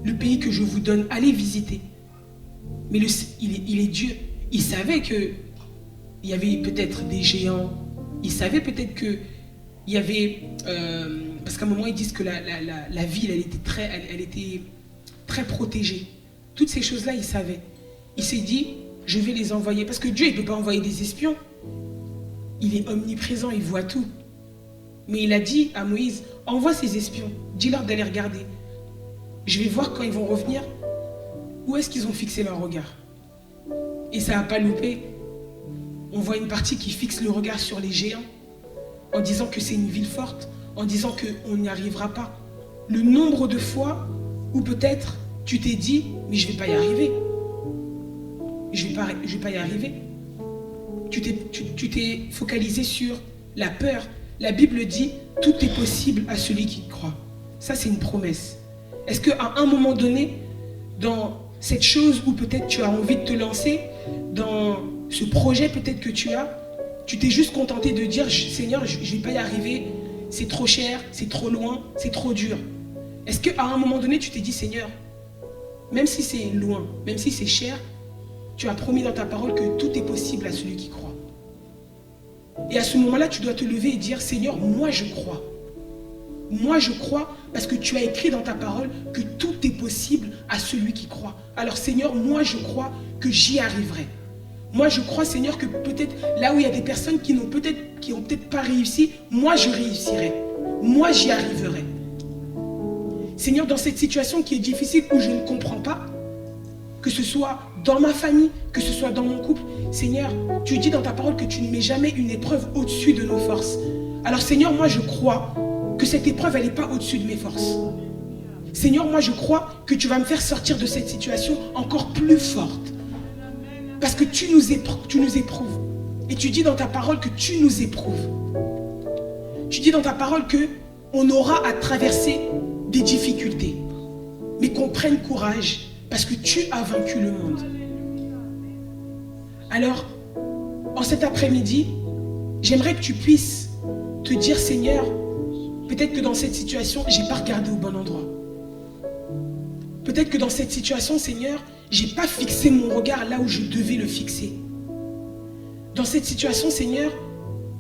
Le pays que je vous donne, allez visiter. Mais il est Dieu. Il savait qu'il y avait peut-être des géants. Il savait peut-être qu'il y avait... parce qu'à un moment, ils disent que la ville, elle était très protégée. Toutes ces choses-là, il savait. Il s'est dit, je vais les envoyer. Parce que Dieu, il ne peut pas envoyer des espions. Il est omniprésent, il voit tout. Mais il a dit à Moïse, envoie ces espions. Dis-leur d'aller regarder. Je vais voir quand ils vont revenir, où est-ce qu'ils ont fixé leur regard. Et ça n'a pas loupé. On voit une partie qui fixe le regard sur les géants, en disant que c'est une ville forte, en disant qu'on n'y arrivera pas. Le nombre de fois où peut-être tu t'es dit, mais je ne vais pas y arriver. Je vais pas y arriver. Tu t'es focalisé sur la peur. La Bible dit, tout est possible à celui qui croit. Ça, c'est une promesse. Est-ce qu'à un moment donné, dans cette chose où peut-être tu as envie de te lancer, dans ce projet peut-être que tu t'es juste contenté de dire, Seigneur, je ne vais pas y arriver, c'est trop cher, c'est trop loin, c'est trop dur. Est-ce qu'à un moment donné, tu t'es dit, Seigneur, même si c'est loin, même si c'est cher, tu as promis dans ta parole que tout est possible à celui qui croit. Et à ce moment-là, tu dois te lever et dire, Seigneur, moi je crois. Moi je crois parce que tu as écrit dans ta parole que tout est possible à celui qui croit. Alors Seigneur, moi je crois que j'y arriverai. Moi je crois, Seigneur, que peut-être là où il y a des personnes qui n'ont peut-être pas réussi, moi je réussirai. Moi j'y arriverai. Seigneur, dans cette situation qui est difficile, où je ne comprends pas, que ce soit dans ma famille, que ce soit dans mon couple, Seigneur, tu dis dans ta parole que tu ne mets jamais une épreuve au-dessus de nos forces. Alors Seigneur, moi je crois que cette épreuve, elle n'est pas au-dessus de mes forces. Seigneur, moi je crois que tu vas me faire sortir de cette situation encore plus forte. Parce que tu nous éprouves. Et tu dis dans ta parole que tu nous éprouves. Tu dis dans ta parole qu'on aura à traverser des difficultés. Mais qu'on prenne courage parce que tu as vaincu le monde. Alors, en cet après-midi, j'aimerais que tu puisses te dire, Seigneur, peut-être que dans cette situation, je n'ai pas regardé au bon endroit. Peut-être que dans cette situation, Seigneur, je n'ai pas fixé mon regard là où je devais le fixer. Dans cette situation, Seigneur,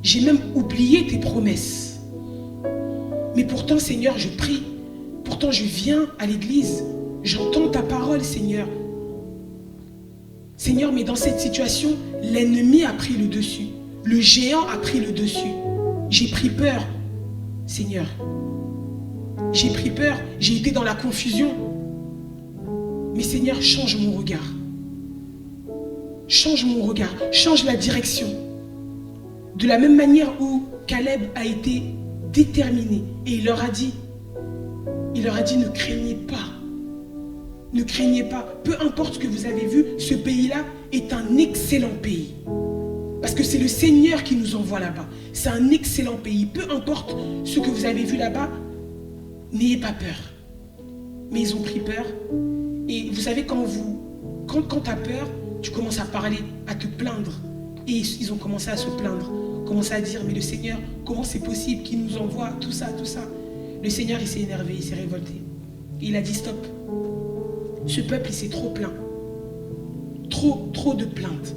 j'ai même oublié tes promesses. Mais pourtant, Seigneur, je prie. Pourtant, je viens à l'église. J'entends ta parole, Seigneur. Seigneur, mais dans cette situation, l'ennemi a pris le dessus. Le géant a pris le dessus. J'ai pris peur, Seigneur. J'ai pris peur. J'ai été dans la confusion. Mais Seigneur, change mon regard. Change mon regard. Change la direction. De la même manière où Caleb a été déterminé. Et il leur a dit, ne craignez pas. Ne craignez pas. Peu importe ce que vous avez vu, ce pays-là est un excellent pays. Parce que c'est le Seigneur qui nous envoie là-bas. C'est un excellent pays. Peu importe ce que vous avez vu là-bas, n'ayez pas peur. Mais ils ont pris peur. Et vous savez, quand tu as peur, tu commences à parler, à te plaindre. Et ils ont commencé à se plaindre. Commencé à dire, mais le Seigneur, comment c'est possible qu'il nous envoie tout ça, tout ça. Le Seigneur, il s'est énervé, il s'est révolté. Et il a dit, stop. Ce peuple, il s'est trop plaint. Trop de plaintes,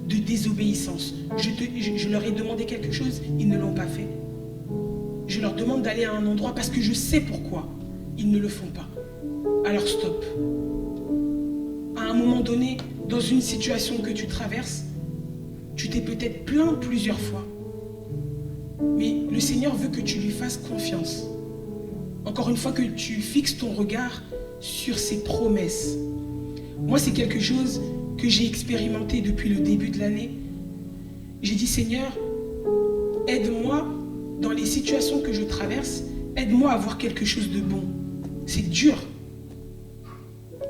de désobéissance. Je leur ai demandé quelque chose, ils ne l'ont pas fait. Je leur demande d'aller à un endroit parce que je sais pourquoi ils ne le font pas. Alors stop. À un moment donné, dans une situation que tu traverses, tu t'es peut-être plaint plusieurs fois. Mais le Seigneur veut que tu lui fasses confiance. Encore une fois, que tu fixes ton regard sur ses promesses. Moi, c'est quelque chose que j'ai expérimenté depuis le début de l'année. J'ai dit, Seigneur, aide-moi dans les situations que je traverse, aide-moi à voir quelque chose de bon. C'est dur.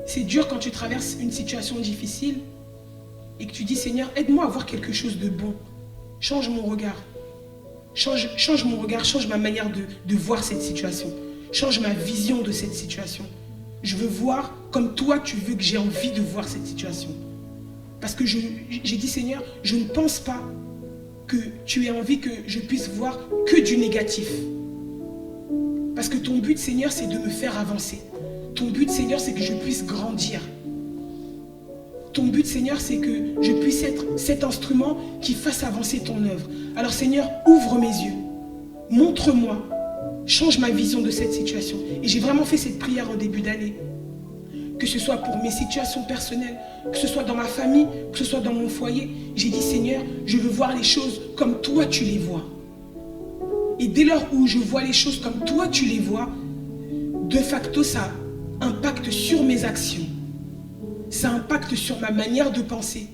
C'est dur quand tu traverses une situation difficile et que tu dis, Seigneur, aide-moi à voir quelque chose de bon. Change mon regard. Change mon regard, change ma manière de voir cette situation. Change ma vision de cette situation. Je veux voir comme toi, tu veux que j'ai envie de voir cette situation. Parce que j'ai dit, Seigneur, je ne pense pas que tu aies envie que je puisse voir que du négatif. Parce que ton but, Seigneur, c'est de me faire avancer. Ton but, Seigneur, c'est que je puisse grandir. Ton but, Seigneur, c'est que je puisse être cet instrument qui fasse avancer ton œuvre. Alors, Seigneur, ouvre mes yeux. Montre-moi. Change ma vision de cette situation. Et j'ai vraiment fait cette prière en début d'année. Que ce soit pour mes situations personnelles, que ce soit dans ma famille, que ce soit dans mon foyer. J'ai dit, Seigneur, je veux voir les choses comme toi tu les vois. Et dès lors où je vois les choses comme toi tu les vois, de facto, ça impacte sur mes actions. Ça impacte sur ma manière de penser.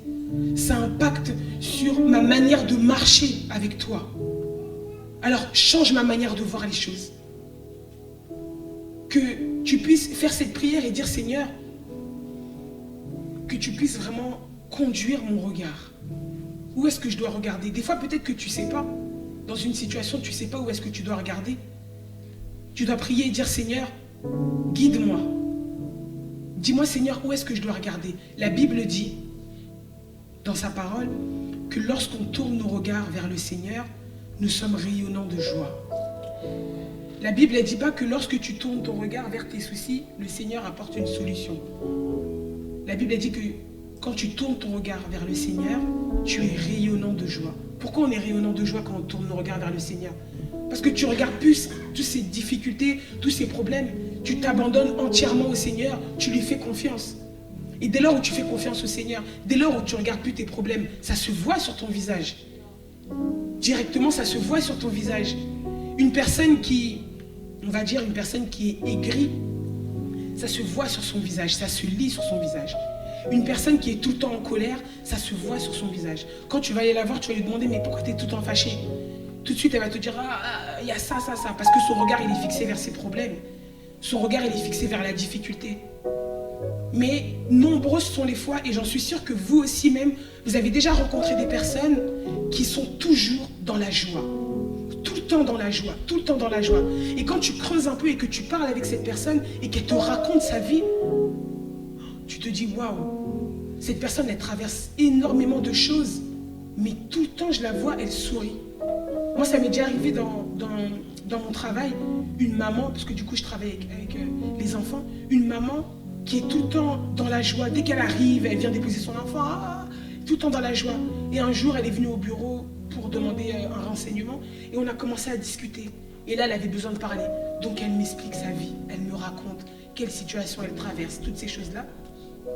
Ça impacte sur ma manière de marcher avec toi. Alors, change ma manière de voir les choses. Que tu puisses faire cette prière et dire, Seigneur, que tu puisses vraiment conduire mon regard. Où est-ce que je dois regarder? Des fois, peut-être que tu ne sais pas. Dans une situation, tu ne sais pas où est-ce que tu dois regarder. Tu dois prier et dire, Seigneur, guide-moi. Dis-moi, Seigneur, où est-ce que je dois regarder? La Bible dit, dans sa parole, que lorsqu'on tourne nos regards vers le Seigneur, nous sommes rayonnants de joie. La Bible ne dit pas que lorsque tu tournes ton regard vers tes soucis, le Seigneur apporte une solution. La Bible dit que quand tu tournes ton regard vers le Seigneur, tu es rayonnant de joie. Pourquoi on est rayonnant de joie quand on tourne nos regards vers le Seigneur? Parce que tu regardes plus toutes ces difficultés, tous ces problèmes. Tu t'abandonnes entièrement au Seigneur, tu lui fais confiance. Et dès lors où tu fais confiance au Seigneur, dès lors où tu ne regardes plus tes problèmes, ça se voit sur ton visage. Directement, ça se voit sur ton visage. Une personne qui, on va dire une personne qui est aigrie, ça se voit sur son visage, ça se lit sur son visage. Une personne qui est tout le temps en colère, ça se voit sur son visage. Quand tu vas aller la voir, tu vas lui demander, mais pourquoi tu es tout le temps fâché? Tout de suite, elle va te dire, ah, il y a ça, parce que son regard, il est fixé vers ses problèmes. son regard il est fixé vers la difficulté. Mais nombreuses sont les fois, et j'en suis sûre que vous aussi même, vous avez déjà rencontré des personnes qui sont toujours dans la joie. Tout le temps dans la joie, tout le temps dans la joie. Et quand tu creuses un peu et que tu parles avec cette personne et qu'elle te raconte sa vie, tu te dis waouh, cette personne elle traverse énormément de choses, mais tout le temps je la vois, elle sourit. Moi ça m'est déjà arrivé dans mon travail, une maman, parce que du coup je travaille avec les enfants, une maman qui est tout le temps dans la joie. Dès qu'elle arrive, elle vient déposer son enfant, tout le temps dans la joie. Et un jour elle est venue au bureau pour demander un renseignement et on a commencé à discuter. Et là, elle avait besoin de parler. Donc, elle m'explique sa vie. Elle me raconte quelle situation elle traverse, toutes ces choses-là.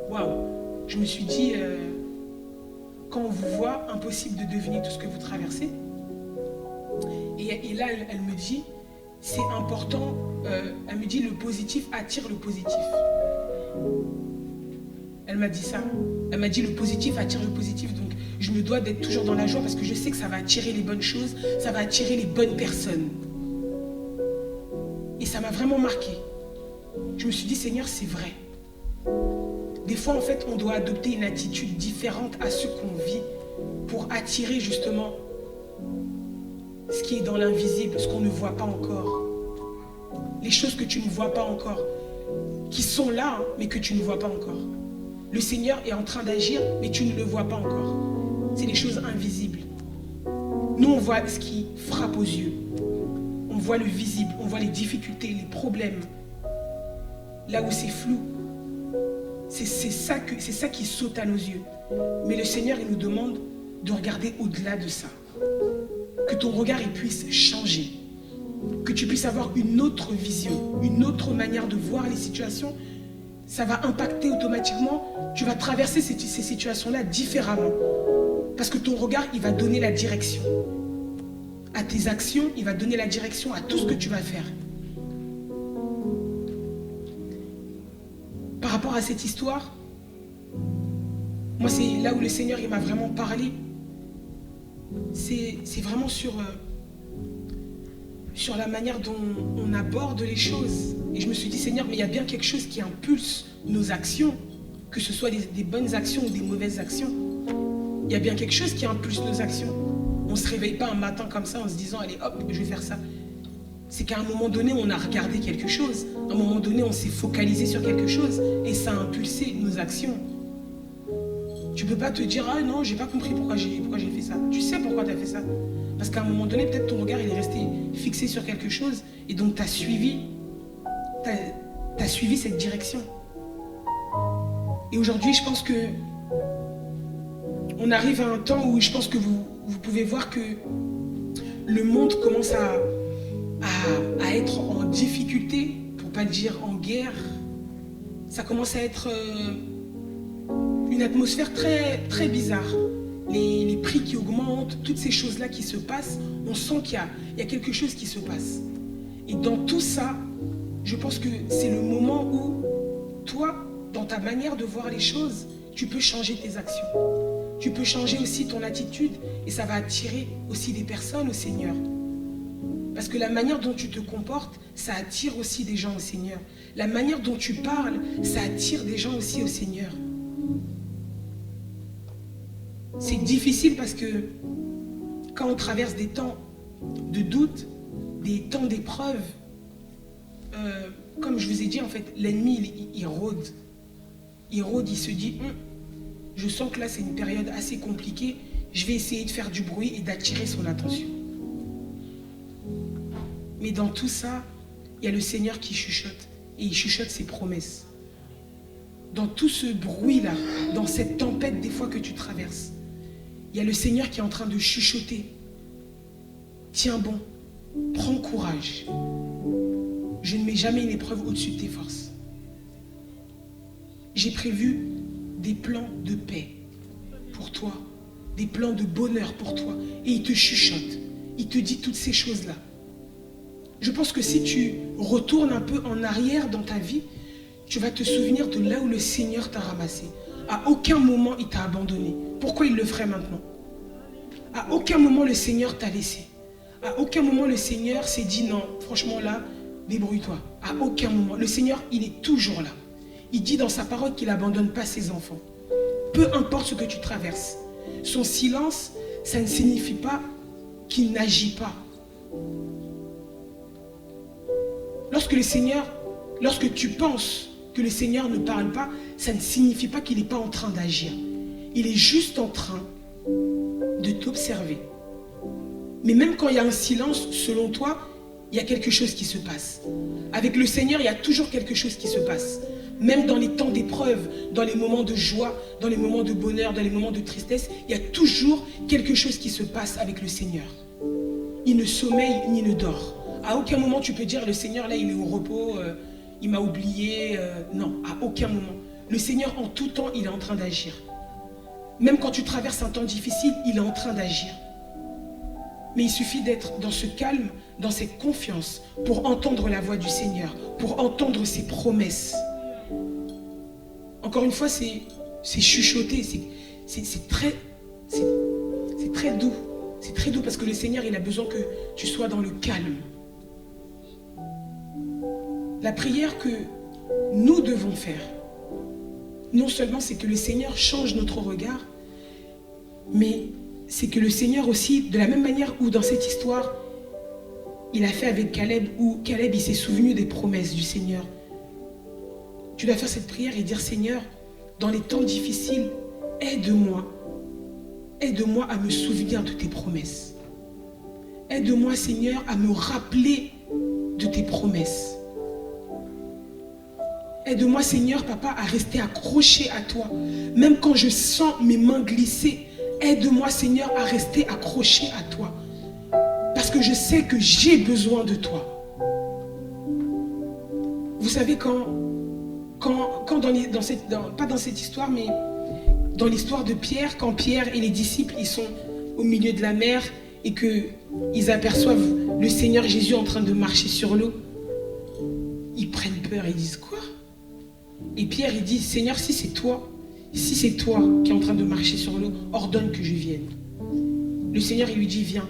Waouh! Je me suis dit, quand on vous voit, impossible de deviner tout ce que vous traversez. Et là, elle me dit, c'est important, elle me dit, le positif attire le positif. Elle m'a dit ça. Elle m'a dit le positif attire le positif. Donc, je me dois d'être toujours dans la joie parce que je sais que ça va attirer les bonnes choses, ça va attirer les bonnes personnes. Et ça m'a vraiment marqué. Je me suis dit, Seigneur, c'est vrai. Des fois, en fait, on doit adopter une attitude différente à ce qu'on vit pour attirer justement ce qui est dans l'invisible, ce qu'on ne voit pas encore. Les choses que tu ne vois pas encore, qui sont là, hein, mais que tu ne vois pas encore. Le Seigneur est en train d'agir, mais tu ne le vois pas encore. C'est des choses invisibles. Nous, on voit ce qui frappe aux yeux. On voit le visible, on voit les difficultés, les problèmes. Là où c'est flou, c'est ça qui saute à nos yeux. Mais le Seigneur, il nous demande de regarder au-delà de ça. Que ton regard il puisse changer. Que tu puisses avoir une autre vision, une autre manière de voir les situations. Ça va impacter automatiquement. Tu vas traverser ces situations-là différemment. Parce que ton regard, il va donner la direction. À tes actions, il va donner la direction à tout ce que tu vas faire. Par rapport à cette histoire, moi c'est là où le Seigneur il m'a vraiment parlé. C'est vraiment sur la manière dont on aborde les choses. Et je me suis dit, Seigneur, mais il y a bien quelque chose qui impulse nos actions, que ce soit des bonnes actions ou des mauvaises actions. Il y a bien quelque chose qui impulse nos actions. On ne se réveille pas un matin comme ça en se disant, allez hop, je vais faire ça. C'est qu'à un moment donné, on a regardé quelque chose. À un moment donné, on s'est focalisé sur quelque chose et ça a impulsé nos actions. Tu ne peux pas te dire, ah non, j'ai pas compris pourquoi j'ai fait ça. Tu sais pourquoi tu as fait ça. Parce qu'à un moment donné, peut-être ton regard il est resté fixé sur quelque chose et donc tu as suivi cette direction. Et aujourd'hui, je pense que on arrive à un temps où je pense que vous pouvez voir que le monde commence à être en difficulté, pour ne pas dire en guerre. Ça commence à être une atmosphère très, très bizarre. Les prix qui augmentent, toutes ces choses-là qui se passent, on sent qu'il y a quelque chose qui se passe. Et dans tout ça, je pense que c'est le moment où toi, dans ta manière de voir les choses, tu peux changer tes actions. Tu peux changer aussi ton attitude et ça va attirer aussi des personnes au Seigneur. Parce que la manière dont tu te comportes, ça attire aussi des gens au Seigneur. La manière dont tu parles, ça attire des gens aussi au Seigneur. C'est difficile parce que quand on traverse des temps de doute, des temps d'épreuve, comme je vous ai dit, en fait, l'ennemi, il rôde. Il rôde, il se dit, je sens que là, c'est une période assez compliquée, je vais essayer de faire du bruit et d'attirer son attention. Mais dans tout ça, il y a le Seigneur qui chuchote, et il chuchote ses promesses. Dans tout ce bruit-là, dans cette tempête des fois que tu traverses, il y a le Seigneur qui est en train de chuchoter. Tiens bon, prends courage. Je ne mets jamais une épreuve au-dessus de tes forces. J'ai prévu des plans de paix pour toi, des plans de bonheur pour toi. Et il te chuchote, il te dit toutes ces choses-là. Je pense que si tu retournes un peu en arrière dans ta vie, tu vas te souvenir de là où le Seigneur t'a ramassé. À aucun moment il t'a abandonné. Pourquoi il le ferait maintenant? À aucun moment le Seigneur t'a laissé. À aucun moment le Seigneur s'est dit non, franchement là, débrouille-toi. À aucun moment. Le Seigneur, il est toujours là. Il dit dans sa parole qu'il n'abandonne pas ses enfants. Peu importe ce que tu traverses. Son silence, ça ne signifie pas qu'il n'agit pas. Lorsque tu penses que le Seigneur ne parle pas, ça ne signifie pas qu'il n'est pas en train d'agir. Il est juste en train de t'observer. Mais même quand il y a un silence, selon toi, il y a quelque chose qui se passe. Avec le Seigneur, il y a toujours quelque chose qui se passe. Même dans les temps d'épreuve, dans les moments de joie, dans les moments de bonheur, dans les moments de tristesse, il y a toujours quelque chose qui se passe avec le Seigneur. Il ne sommeille ni ne dort. À aucun moment tu peux dire le Seigneur là il est au repos, il m'a oublié. Non, à aucun moment. Le Seigneur en tout temps il est en train d'agir. Même quand tu traverses un temps difficile, il est en train d'agir. Mais il suffit d'être dans ce calme, dans cette confiance pour entendre la voix du Seigneur, pour entendre ses promesses. Encore une fois, c'est chuchoté, c'est très doux. C'est très doux parce que le Seigneur, il a besoin que tu sois dans le calme. La prière que nous devons faire, non seulement c'est que le Seigneur change notre regard, mais c'est que le Seigneur aussi, de la même manière où dans cette histoire, il a fait avec Caleb, où Caleb il s'est souvenu des promesses du Seigneur. Tu dois faire cette prière et dire Seigneur, dans les temps difficiles, aide-moi. Aide-moi à me souvenir de tes promesses. Aide-moi Seigneur à me rappeler de tes promesses. Aide-moi Seigneur Papa à rester accroché à toi. Même quand je sens mes mains glisser, aide-moi Seigneur à rester accroché à toi. Parce que je sais que j'ai besoin de toi. Vous savez quand pas dans cette histoire, mais dans l'histoire de Pierre, quand Pierre et les disciples ils sont au milieu de la mer et qu'ils aperçoivent le Seigneur Jésus en train de marcher sur l'eau, ils prennent peur et ils disent quoi? Et Pierre il dit Seigneur, si c'est toi qui es en train de marcher sur l'eau, ordonne que je vienne. Le Seigneur il lui dit viens.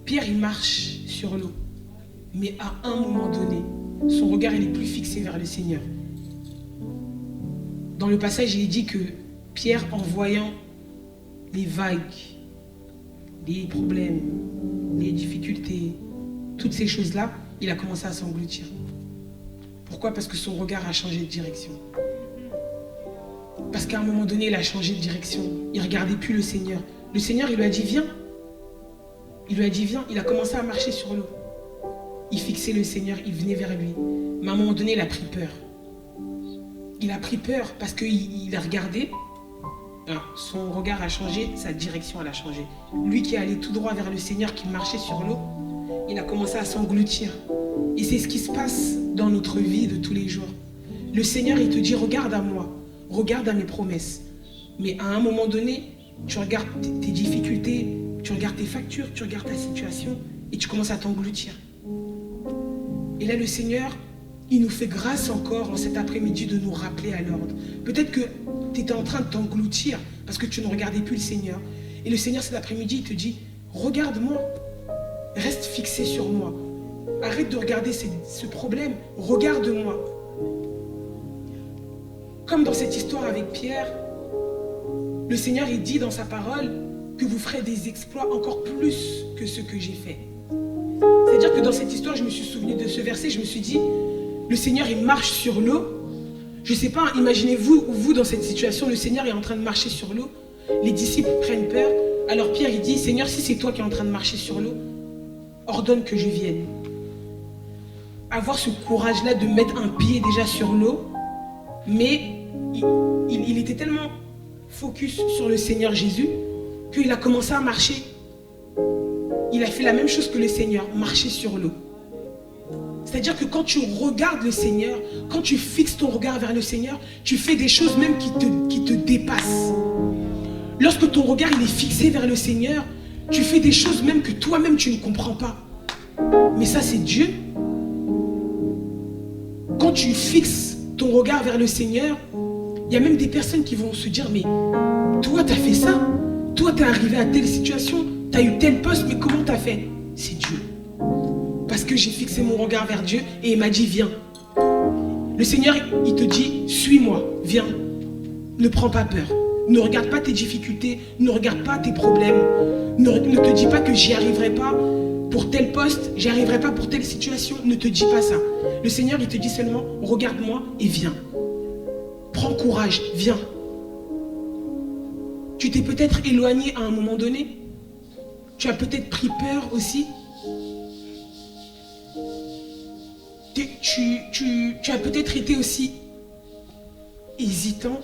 Pierre il marche sur l'eau, mais à un moment donné, son regard il est plus fixé vers le Seigneur. Dans le passage il est dit que Pierre, en voyant les vagues, les problèmes, les difficultés, toutes ces choses-là, il a commencé à s'engloutir. Pourquoi? Parce que son regard a changé de direction. Parce qu'à un moment donné, il a changé de direction. Il ne regardait plus le Seigneur. Le Seigneur, il lui a dit, viens. Il lui a dit, viens. Il a commencé à marcher sur l'eau. Il fixait le Seigneur, il venait vers lui. Mais à un moment donné, il a pris peur. Il a pris peur parce qu'il a regardé. Son regard a changé, sa direction elle a changé. Lui qui allait tout droit vers le Seigneur, qui marchait sur l'eau, il a commencé à s'engloutir. Et c'est ce qui se passe dans notre vie de tous les jours. Le Seigneur, il te dit, regarde à moi, regarde à mes promesses. Mais à un moment donné, tu regardes tes difficultés, tu regardes tes factures, tu regardes ta situation et tu commences à t'engloutir. Et là, le Seigneur, il nous fait grâce encore en cet après-midi de nous rappeler à l'ordre. Peut-être que tu étais en train de t'engloutir parce que tu ne regardais plus le Seigneur. Et le Seigneur, cet après-midi, il te dit, regarde-moi, reste fixé sur moi. Arrête de regarder ce problème, regarde-moi. Comme dans cette histoire avec Pierre, le Seigneur, il dit dans sa parole que vous ferez des exploits encore plus que ce que j'ai fait. C'est-à-dire que dans cette histoire, je me suis souvenu de ce verset, je me suis dit, le Seigneur, il marche sur l'eau. Je ne sais pas, imaginez-vous, vous dans cette situation, le Seigneur est en train de marcher sur l'eau. Les disciples prennent peur. Alors Pierre, il dit, Seigneur, si c'est toi qui es en train de marcher sur l'eau, ordonne que je vienne. Avoir ce courage-là de mettre un pied déjà sur l'eau, mais il était tellement focus sur le Seigneur Jésus qu'il a commencé à marcher. Il a fait la même chose que le Seigneur, marcher sur l'eau. C'est-à-dire que quand tu regardes le Seigneur, quand tu fixes ton regard vers le Seigneur, tu fais des choses même qui te dépassent. Lorsque ton regard il est fixé vers le Seigneur, tu fais des choses même que toi-même tu ne comprends pas. Mais ça c'est Dieu. Quand tu fixes ton regard vers le Seigneur, il y a même des personnes qui vont se dire, mais toi tu as fait ça, toi tu es arrivé à telle situation, tu as eu tel poste, mais comment tu as fait? C'est Dieu. Parce que j'ai fixé mon regard vers Dieu et il m'a dit viens. Le Seigneur, il te dit suis-moi, viens. Ne prends pas peur. Ne regarde pas tes difficultés, ne regarde pas tes problèmes. Ne te dis pas que j'y arriverai pas pour tel poste, j'y arriverai pas pour telle situation. Ne te dis pas ça. Le Seigneur, il te dit seulement regarde-moi et viens. Prends courage, viens. Tu t'es peut-être éloigné à un moment donné. Tu as peut-être pris peur aussi. Tu as peut-être été aussi hésitant.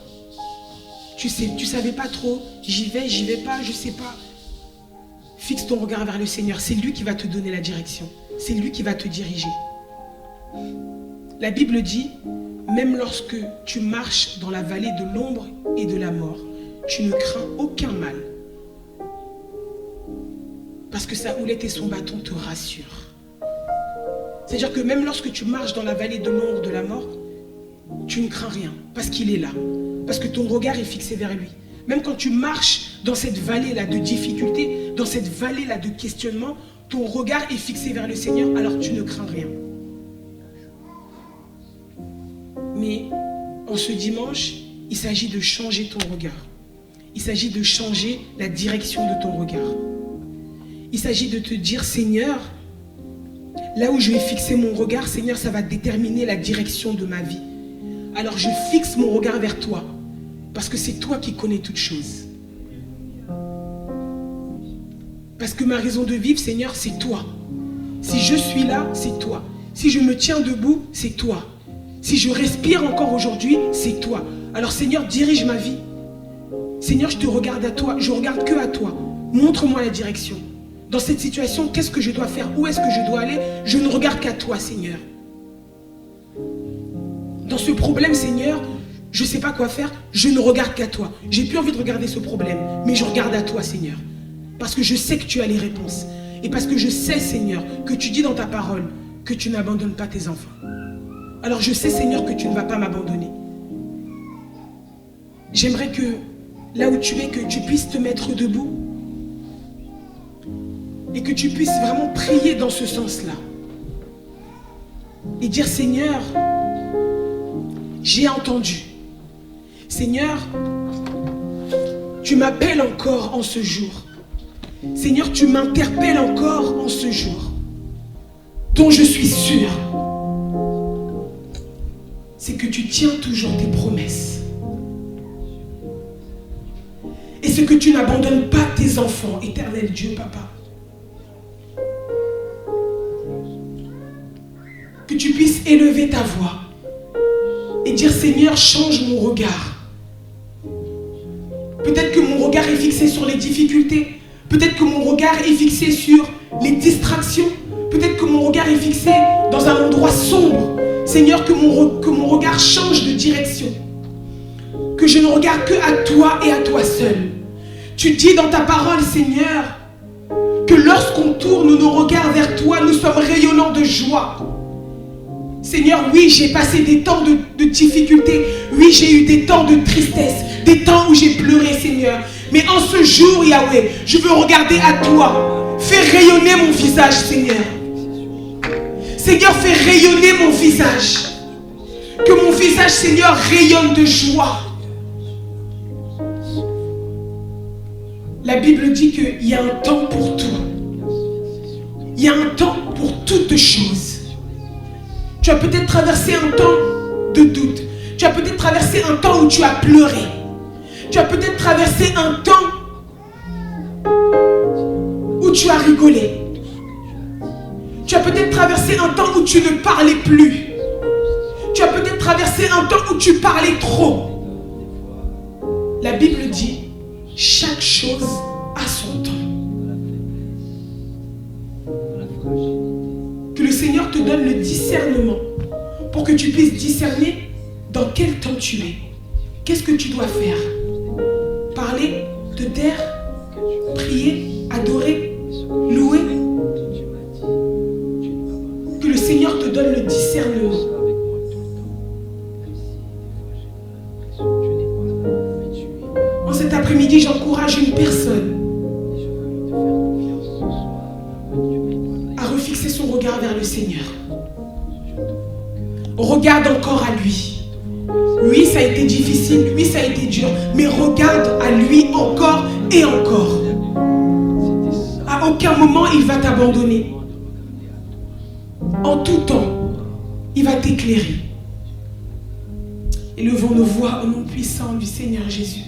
Tu savais pas trop. J'y vais pas, je sais pas. Fixe ton regard vers le Seigneur. C'est lui qui va te donner la direction. C'est lui qui va te diriger. La Bible dit, même lorsque tu marches dans la vallée de l'ombre et de la mort, tu ne crains aucun mal. Parce que sa houlette et son bâton te rassurent. C'est-à-dire que même lorsque tu marches dans la vallée de l'ombre de la mort, tu ne crains rien, parce qu'il est là, parce que ton regard est fixé vers lui. Même quand tu marches dans cette vallée-là de difficulté, dans cette vallée-là de questionnement, ton regard est fixé vers le Seigneur, alors tu ne crains rien. Mais en ce dimanche, il s'agit de changer ton regard. Il s'agit de changer la direction de ton regard. Il s'agit de te dire, Seigneur, là où je vais fixer mon regard, Seigneur, ça va déterminer la direction de ma vie. Alors je fixe mon regard vers toi, parce que c'est toi qui connais toutes choses. Parce que ma raison de vivre, Seigneur, c'est toi. Si je suis là, c'est toi. Si je me tiens debout, c'est toi. Si je respire encore aujourd'hui, c'est toi. Alors Seigneur, dirige ma vie. Seigneur, je te regarde à toi, je regarde que à toi. Montre-moi la direction. Dans cette situation, qu'est-ce que je dois faire? Où est-ce que je dois aller? Je ne regarde qu'à toi, Seigneur. Dans ce problème, Seigneur, je ne sais pas quoi faire, je ne regarde qu'à toi. J'ai plus envie de regarder ce problème, mais je regarde à toi, Seigneur. Parce que je sais que tu as les réponses. Et parce que je sais, Seigneur, que tu dis dans ta parole que tu n'abandonnes pas tes enfants. Alors je sais, Seigneur, que tu ne vas pas m'abandonner. J'aimerais que, là où tu es, que tu puisses te mettre debout et que tu puisses vraiment prier dans ce sens-là. Et dire, Seigneur, j'ai entendu. Seigneur, tu m'appelles encore en ce jour. Seigneur, tu m'interpelles encore en ce jour. Dont je suis sûr, c'est que tu tiens toujours tes promesses. Et c'est que tu n'abandonnes pas tes enfants, éternel Dieu, Papa. Que tu puisses élever ta voix et dire, Seigneur, change mon regard. Peut-être que mon regard est fixé sur les difficultés. Peut-être que mon regard est fixé sur les distractions. Peut-être que mon regard est fixé dans un endroit sombre. Seigneur, que mon regard change de direction. Que je ne regarde que à toi et à toi seul. Tu dis dans ta parole, Seigneur, que lorsqu'on tourne nos regards vers toi, nous sommes rayonnants de joie. Seigneur, oui, j'ai passé des temps de difficultés. Oui, j'ai eu des temps de tristesse. Des temps où j'ai pleuré, Seigneur. Mais en ce jour, Yahweh, je veux regarder à toi. Fais rayonner mon visage, Seigneur. Seigneur, fais rayonner mon visage. Que mon visage, Seigneur, rayonne de joie. La Bible dit qu'il y a un temps pour tout. Il y a un temps pour toutes choses. Tu as peut-être traversé un temps de doute. Tu as peut-être traversé un temps où tu as pleuré. Tu as peut-être traversé un temps où tu as rigolé. Tu as peut-être traversé un temps où tu ne parlais plus. Tu as peut-être traversé un temps où tu parlais trop. La Bible dit, chaque chose a son temps. Que le Seigneur te donne le discernement pour que tu puisses discerner dans quel temps tu es. Qu'est-ce que tu dois faire? Parler, te taire, prier, adorer, louer. Que le Seigneur te donne le discernement. En cet après-midi, j'encourage une personne à refixer son regard regard vers le Seigneur. Regarde encore à lui. Oui, ça a été difficile, oui, ça a été dur, mais regarde à lui encore et encore. À aucun moment, il va t'abandonner. En tout temps, il va t'éclairer. Élevons nos voix au nom puissant du Seigneur Jésus.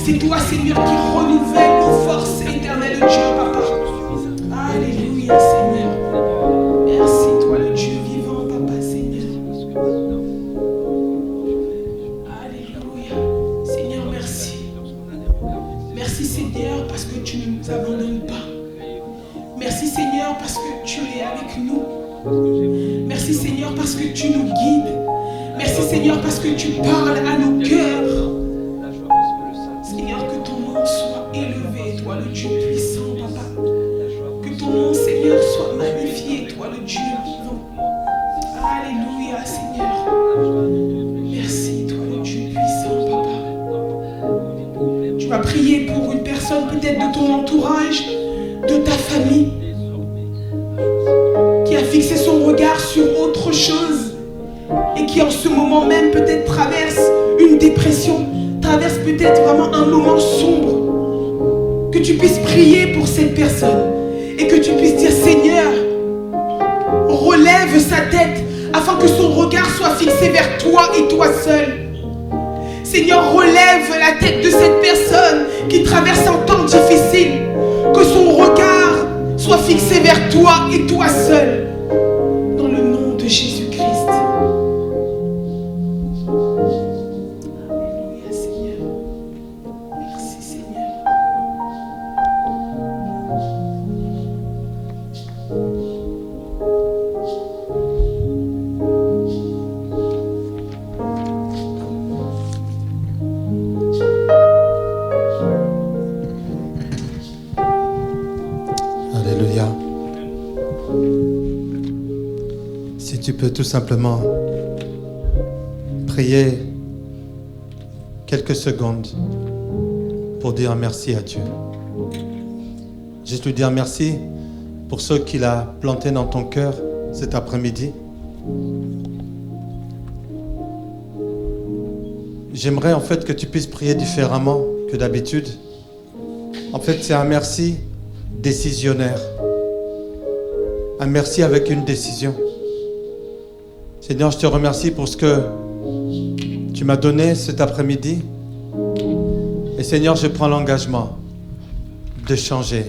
C'est toi, Seigneur, qui renouvelle nos forces, éternel Dieu, Papa. Alléluia, Seigneur. Merci, toi, le Dieu vivant, Papa, Seigneur. Alléluia. Seigneur, merci. Merci, Seigneur, parce que tu ne nous abandonnes pas. Merci, Seigneur, parce que tu es avec nous. Merci, Seigneur, parce que tu nous guides. Merci, Seigneur, parce que tu parles à nos cœurs. Toi le Dieu puissant, Papa. Que ton nom, Seigneur, soit magnifié, toi le Dieu vivant. Alléluia, Seigneur. Merci, toi le Dieu puissant, Papa. Tu vas prier pour une personne peut-être de ton entourage, de ta famille, qui a fixé son regard sur autre chose et qui en ce moment même peut-être traverse une dépression, traverse peut-être vraiment un moment sombre. Que tu puisses prier pour cette personne et que tu puisses dire: Seigneur, relève sa tête afin que son regard soit fixé vers toi et toi seul. Seigneur, relève la tête de cette personne qui traverse un temps difficile. Que son regard soit fixé vers toi et toi seul. Dans le nom de Jésus-Christ. Alléluia, Seigneur. Merci, Seigneur. Alléluia. Si tu peux tout simplement prier quelques secondes pour dire merci à Dieu. Juste lui dire merci pour ce qu'il a planté dans ton cœur cet après-midi. J'aimerais en fait que tu puisses prier différemment que d'habitude. En fait, c'est un merci décisionnaire. Un merci avec une décision. Seigneur, je te remercie pour ce que tu m'as donné cet après-midi. Et Seigneur, je prends l'engagement de changer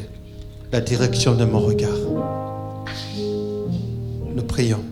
la direction de mon regard. Nous prions.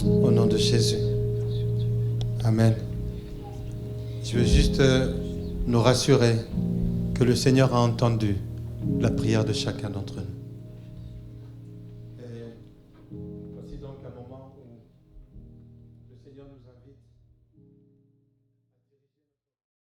Au nom de Jésus. Amen. Je veux juste nous rassurer que le Seigneur a entendu la prière de chacun d'entre nous. Et voici donc un moment où le Seigneur nous invite